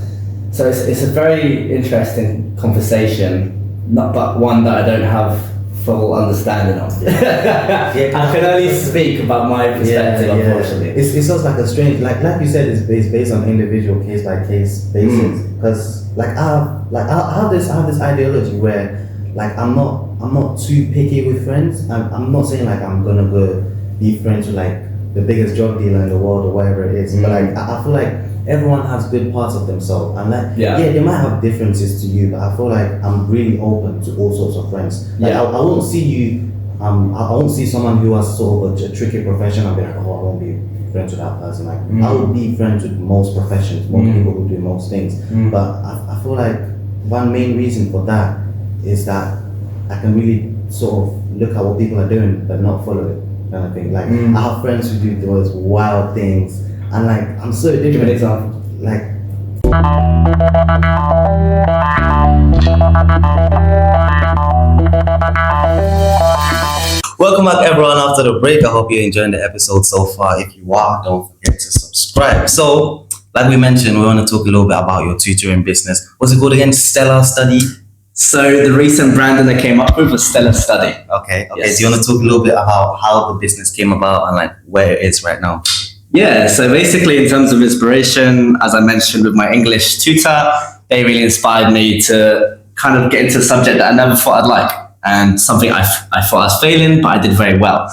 So it's a very interesting conversation, but one that I don't have full understanding of. I can only speak about my perspective, unfortunately. It's just like a strange, like you said, it's based on individual case by case basis. Because I have this ideology where like I'm not too picky with friends. I'm not saying like I'm gonna go be friends with like the biggest drug dealer in the world or whatever it is. But like I feel like everyone has good parts of themselves, and like they might have differences to you, but I feel like I'm really open to all sorts of friends. Like I won't see you. I won't see someone who has sort of a tricky profession and be like, oh, I won't be friends with that person. Like I would be friends with most professions, most people who do most things. But I feel like one main reason for that is that I can really sort of look at what people are doing but not follow it, kind of thing. Like I have friends who do those wild things, and like I'm so different. Give an example. Like Welcome back, everyone, after the break. I hope you're enjoying the episode so far. If you are, don't forget to subscribe. So, like we mentioned, we want to talk a little bit about your tutoring business. What's it called again? Stellar Study? So the recent branding I came up with was Stellar Study. Okay. Yes. Do you want to talk a little bit about how the business came about and like where it is right now? Yeah, so basically in terms of inspiration, as I mentioned with my English tutor, they really inspired me to kind of get into a subject that I never thought I'd like, and something I thought I was failing, but I did very well.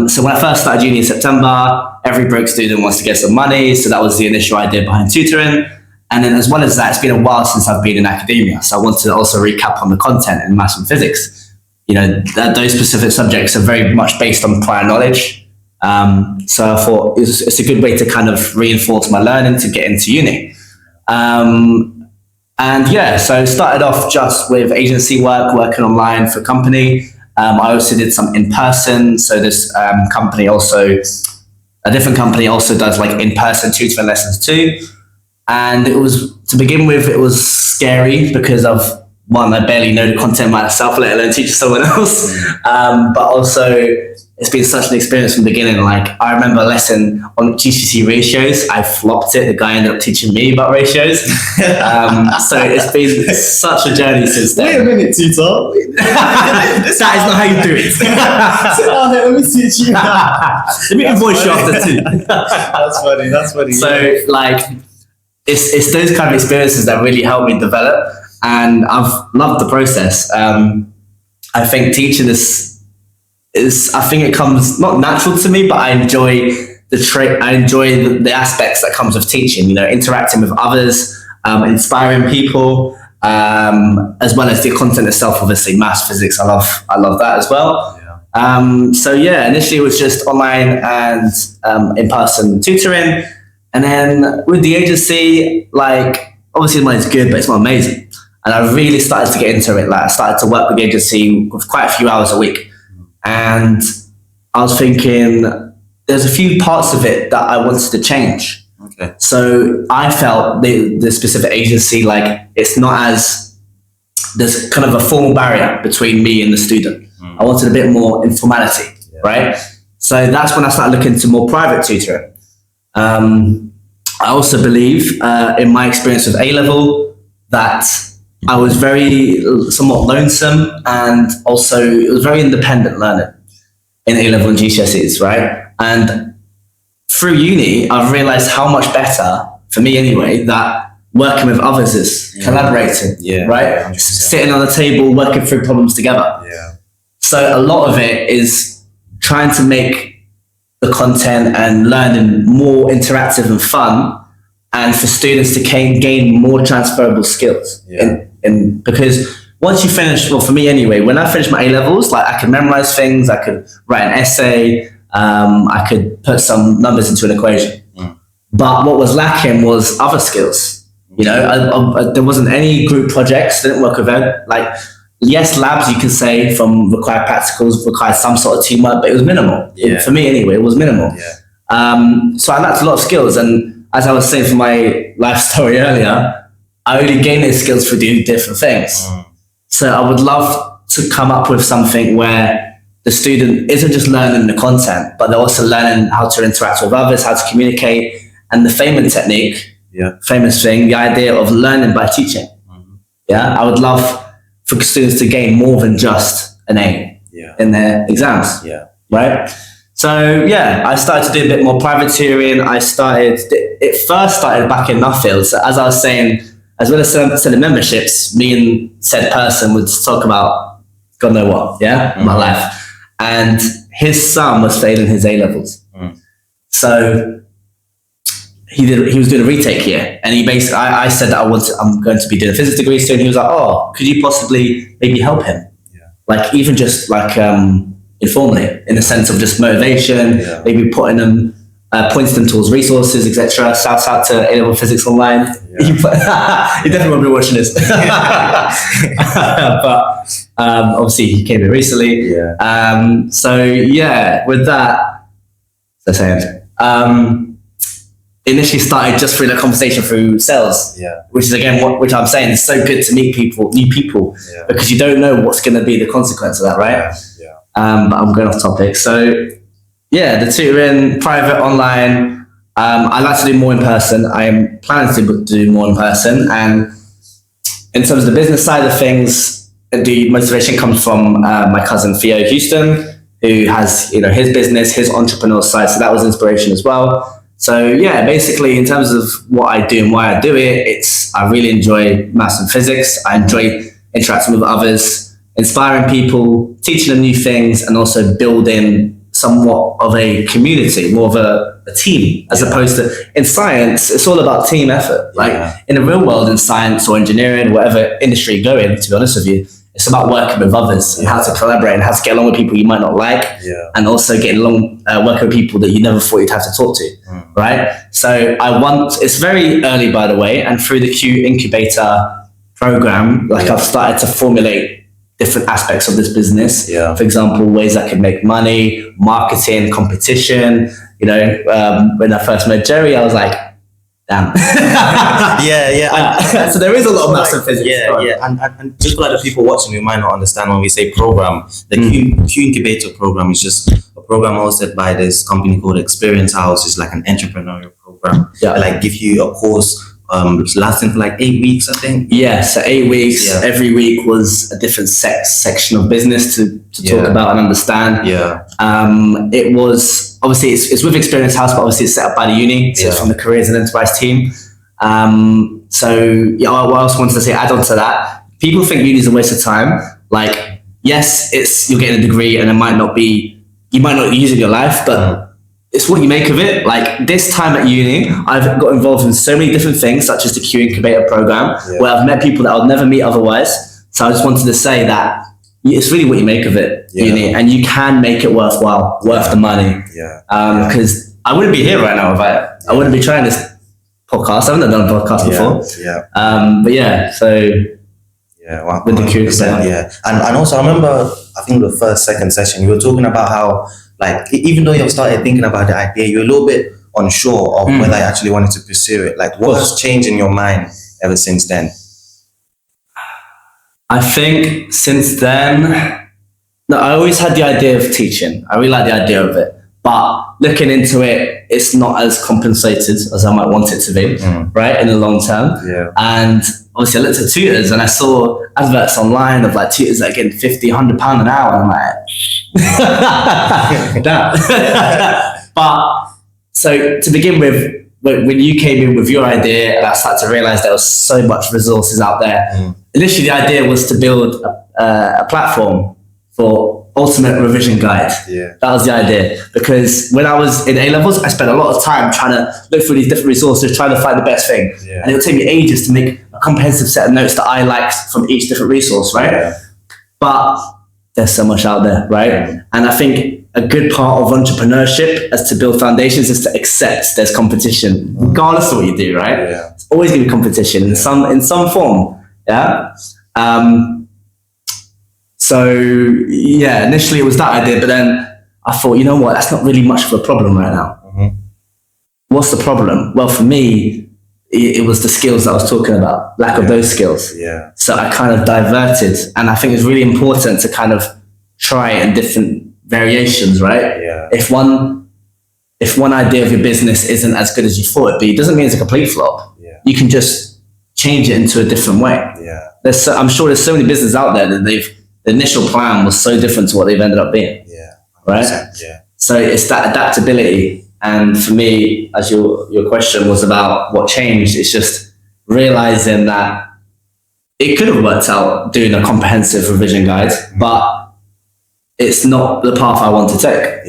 So when I first started uni in September, every broke student wants to get some money, so that was the initial idea behind tutoring. And then as well as that, it's been a while since I've been in academia. So I want to also recap on the content in maths and physics. You know, those specific subjects are very much based on prior knowledge. So I thought it's a good way to kind of reinforce my learning to get into uni. And yeah, so started off just with agency work, working online for a company. I also did some in-person. So this company also, a different company also does like in-person tutoring lessons too. And it was, to begin with, it was scary because of, one, I barely know the content myself, let alone teach someone else. But also, it's been such an experience from the beginning. Like, I remember a lesson on GCSE ratios. I flopped it. The guy ended up teaching me about ratios. So it's been such a journey since then. Wait a minute, tutor. That is not how you do it. Sit down here, let me teach you. Let me invoice you after two. That's funny. So, like, it's those kind of experiences that really help me develop. And I've loved the process. I think teaching I think it comes not natural to me, but I enjoy the aspects that comes with teaching, you know, interacting with others, inspiring people, as well as the content itself, obviously maths, physics. I love that as well. Yeah. So yeah, initially it was just online and in-person tutoring. And then with the agency, like, obviously the money's good, but it's not amazing. And I really started to get into it. Like, I started to work with the agency with quite a few hours a week. And I was thinking, there's a few parts of it that I wanted to change. Okay. So I felt the specific agency, like, it's not as, there's kind of a formal barrier between me and the student. I wanted a bit more informality, right? So that's when I started looking into more private tutoring. I also believe, in my experience with A-level, that I was somewhat lonesome, and also it was very independent learning in A-level and GCSEs, right? And through uni, I've realized how much better, for me anyway, that working with others is, collaborating, right? 100%. Sitting on the table, working through problems together. Yeah. So a lot of it is trying to make the content and learning more interactive and fun, and for students to gain more transferable skills. Because once you finish, well, for me anyway, when I finished my A-levels, like, I could memorize things, I could write an essay, I could put some numbers into an equation. But what was lacking was other skills. You know, there wasn't any group projects, didn't work with them. Like, yes, labs, you can say, from required practicals, required some sort of teamwork, but it was minimal. For me anyway, it was minimal. So I lacked a lot of skills. And as I was saying for my life story earlier, I only gain those skills for doing different things. So I would love to come up with something where the student isn't just learning the content, but they're also learning how to interact with others, how to communicate, and the Feynman technique, famous thing, the idea of learning by teaching. I would love for students to gain more than just an A in their exams, right? So yeah, I started to do a bit more private tutoring. It first started back in Nuffield. So as I was saying, as well as selling memberships, me and said person would talk about God know what, my life. And his son was failing his A-levels. So he was doing a retake year, and he basically, I said that I'm going to be doing a physics degree soon. He was like, oh, could you possibly maybe help him? Like, even just like informally, in the sense of just motivation, maybe putting them, pointing them towards resources, etc. Shouts out to A-level physics online. You definitely won't be watching this. But obviously he came in recently. So yeah, with that, initially started just through the conversation through sales, which is again which I'm saying is so good to meet new people, because you don't know what's going to be the consequence of that, right? But I'm going off topic. So yeah, the tutoring, private, online. I like to do more in person. I am planning to do more in person. And in terms of the business side of things, the motivation comes from my cousin Theo Houston, who has, you know, his business, his entrepreneur side. So that was inspiration as well. So yeah, basically in terms of what I do and why I do it, I really enjoy maths and physics. I enjoy interacting with others, inspiring people, teaching them new things, and also building somewhat of a community, more of a team, as opposed to in science, it's all about team effort. Like in the real world, in science or engineering, whatever industry you go in, to be honest with you, it's about working with others and how to collaborate and how to get along with people you might not like, and also getting along, working with people that you never thought you'd have to talk to, right? So it's very early, by the way, and through the Q Incubator program, like I've started to formulate different aspects of this business. For example, ways I can make money, marketing, competition. You know, when I first met Jerry, I was like, damn. So there is a lot of maths and physics. And just like the people watching who might not understand when we say program, the Q Incubator program is just a program hosted by this company called Experience House. It's like an entrepreneurial program. They like give you a course lasting for like 8 weeks, I think. So 8 weeks. Every week was a different section of business to talk about and understand. It was obviously it's with Experience House, but obviously it's set up by the uni, so it's from the Careers and Enterprise team. What else wanted to say? Add on to that, people think uni is a waste of time. Like, yes, you're getting a degree, and you might not use it in your life, but it's what you make of it. Like this time at uni, I've got involved in so many different things, such as the Q Incubator program, where I've met people that I would never meet otherwise. So I just wanted to say that it's really what you make of it, uni, and you can make it worthwhile, worth the money. Because I wouldn't be here right now if I wouldn't be trying this podcast. I haven't done a podcast before. With the Q Incubator. And also I remember, I think the first, second session, you were talking about how, like, even though you've started thinking about the idea, you're a little bit unsure of whether I actually wanted to pursue it. Like, what has changed in your mind ever since then? I think since then, I always had the idea of teaching. I really like the idea of it. But looking into it, it's not as compensated as I might want it to be, right, in the long term. And obviously I looked at tutors and I saw adverts online of like tutors that are getting £50, £100 an hour, and I'm like, But so to begin with, when you came in with your idea, and I started to realize there was so much resources out there. Initially, the idea was to build a platform for ultimate revision guide. That was the idea, because when I was in A-levels, I spent a lot of time trying to look through these different resources, trying to find the best thing. And it would take me ages to make a comprehensive set of notes that I liked from each different resource, right? But there's so much out there, right? And I think a good part of entrepreneurship as to build foundations is to accept there's competition, regardless of what you do, right? It's always going to be competition in some form. Initially it was that idea, but then I thought, you know what, that's not really much of a problem right now. What's the problem? Well, for me, it was the skills that I was talking about, lack of those skills. So I kind of diverted, and I think it's really important to kind of try in different variations, right? If one idea of your business isn't as good as you thought it'd be, it doesn't mean it's a complete flop. You can just change it into a different way. I'm sure there's so many businesses out there that the initial plan was so different to what they've ended up being. Right? So it's that adaptability. And for me, as your question was about what changed, it's just realizing that it could have worked out doing a comprehensive revision guide, but it's not the path I want to take.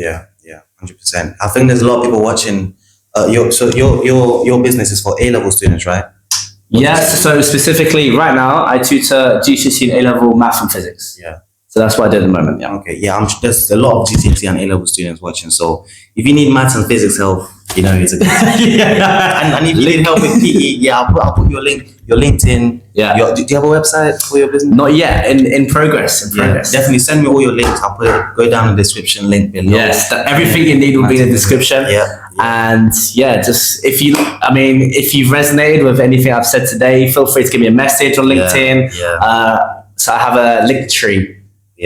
100%. I think there's a lot of people watching. Your business is for A-level students, right? Yes. So specifically, right now, I tutor GCSE and A-level math and physics. So that's what I do at the moment. There's a lot of GCSE and A-level students watching. So if you need maths and physics help, it's a good and if you need help with PE, I'll put your link, your LinkedIn. Do you have a website for your business? Not yet. In progress. Definitely send me all your links. I'll go down in the description link below. Yes, everything you need will be in the description. And just if you've resonated with anything I've said today, feel free to give me a message on LinkedIn. So I have a link tree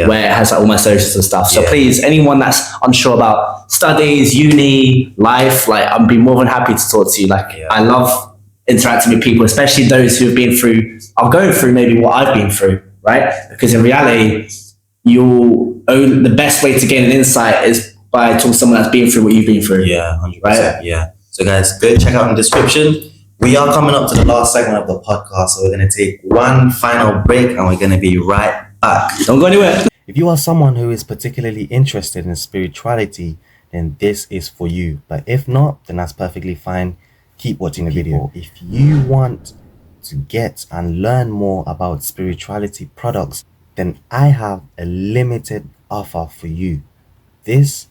where it has like, all my socials and stuff. So please, anyone that's unsure about studies, uni, life, like I'd be more than happy to talk to you. Like I love interacting with people, especially those who have been through, are going through maybe what I've been through, right? Because in reality, the best way to gain an insight is by talking to someone that's been through what you've been through. 100%. Right? So guys, go check out in the description. We are coming up to the last segment of the podcast, so we're going to take one final break and we're going to be right back. Don't go anywhere. If you are someone who is particularly interested in spirituality, then this is for you. But if not, then that's perfectly fine. Keep watching the video. If you want to get and learn more about spirituality products, then I have a limited offer for you. This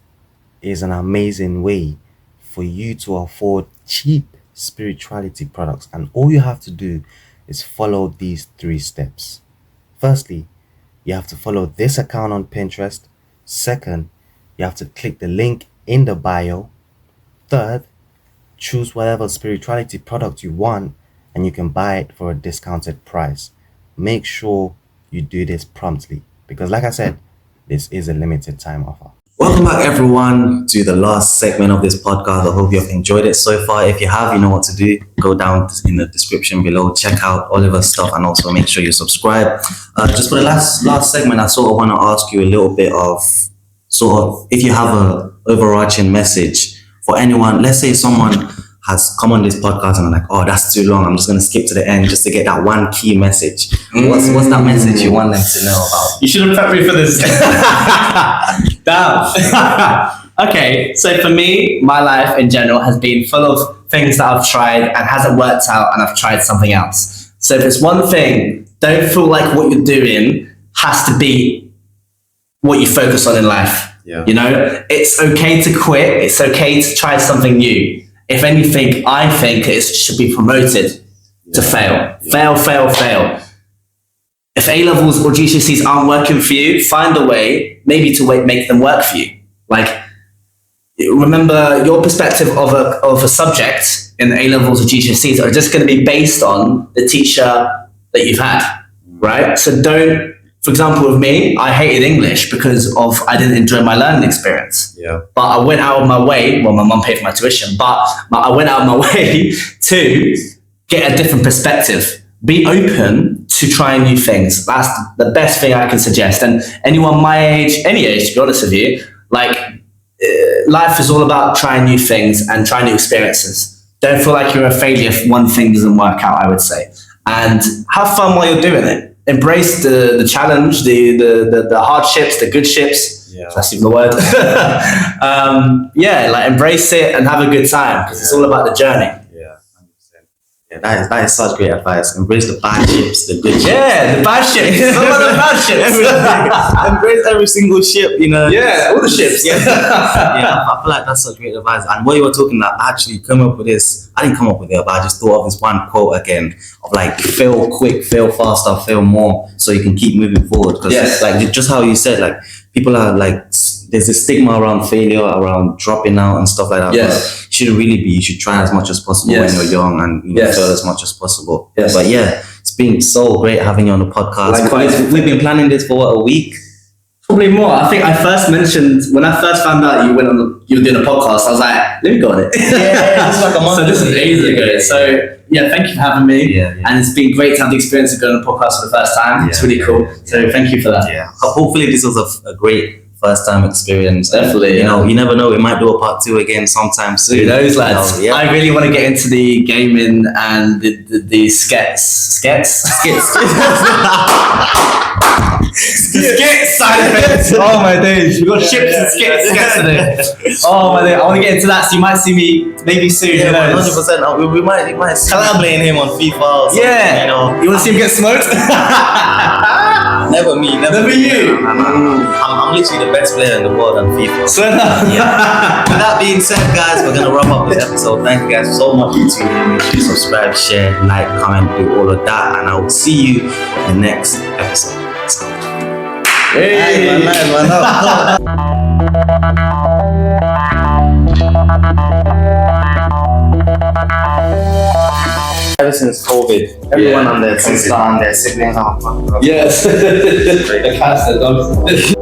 is an amazing way for you to afford cheap spirituality products, and all you have to do is follow these 3 steps. Firstly, you have to follow this account on Pinterest. Second, you have to click the link in the bio. Third, choose whatever spirituality product you want and you can buy it for a discounted price. Make sure you do this promptly because, like I said, this is a limited time offer. Welcome back, everyone, to the last segment of this podcast. I hope you've enjoyed it so far. If you have, you know what to do. Go down in the description below, check out Oliver's stuff, and also make sure you subscribe. Just for the last segment, I sort of want to ask you a little bit of sort of if you have a overarching message for anyone. Let's say someone has come on this podcast and I'm like, oh, that's too long. I'm just going to skip to the end just to get that one key message. What's that message you want them to know about? You should have prepped me for this. Damn. Okay, so for me, my life in general has been full of things that I've tried and hasn't worked out, and I've tried something else. So if it's one thing, don't feel like what you're doing has to be what you focus on in life. Yeah. You know, it's okay to quit. It's okay to try something new. If anything, I think it should be promoted to fail. Fail. If A-levels or GCSEs aren't working for you, find a way maybe to make them work for you. Like, remember, your perspective of a subject in A-levels or GCSEs are just going to be based on the teacher that you've had, right? So don't, for example, with me, I hated English because I didn't enjoy my learning experience. Yeah. But I went out of my way, well, my mum paid for my tuition, but I went out of my way to get a different perspective. Be open to trying new things. That's the best thing I can suggest. And anyone my age, any age, to be honest with you, like, life is all about trying new things and trying new experiences. Don't feel like you're a failure if one thing doesn't work out, I would say. And have fun while you're doing it. Embrace the challenge, the hardships, the good ships. Yeah. That's even the word. Like embrace it and have a good time because it's all about the journey. Yeah, 100%. Yeah, that is such great advice. Embrace the bad ships, the good ships. Yeah, the bad ships. It's all about the bad ships. Embrace every single ship, you know. Yeah, all the ships. Yeah, I feel like that's such great advice. And what you were talking about, I actually came up with this. I didn't come up with it, but I just thought of this one quote again of like, fail quick, fail faster, fail more, so you can keep moving forward. Because like just how you said, like people are like, there's a stigma around failure, around dropping out and stuff like that. Yes. But it shouldn't really be. You should try as much as possible when you're young and fail as much as possible. Yes. But yeah, it's been so great having you on the podcast. Likewise. We've been planning this for a week. Probably more. I think I first mentioned when I first found out you were doing a podcast. I was like, let me go on it. Yeah, it's like a month. So this is ages ago. So yeah, thank you for having me. Yeah. And it's been great to have the experience of going on a podcast for the first time. It's really cool. So thank you for that. Yeah. Hopefully this was a great first time experience. Definitely. You know, you never know. We might do a part 2 again sometime soon. Who knows, lads? You know, I really want to get into the gaming and the skits. The skits side of it. Oh my days, we got ships and skits today. Oh my days, I want to get into that. So you might see me maybe soon. Yeah, 100%. We might collaborate him on FIFA or something, you know. You want to see him get smoked? Never me. Never you. I'm literally the best player in the world on FIFA. So With that being said, guys, we're gonna wrap up this episode. Thank you guys so much for tuning in. Make sure you subscribe, share, like, comment, do all of that, and I will see you in the next episode. hey, man. Ever since COVID, everyone on their sister and their siblings are yes. The cats, the dogs.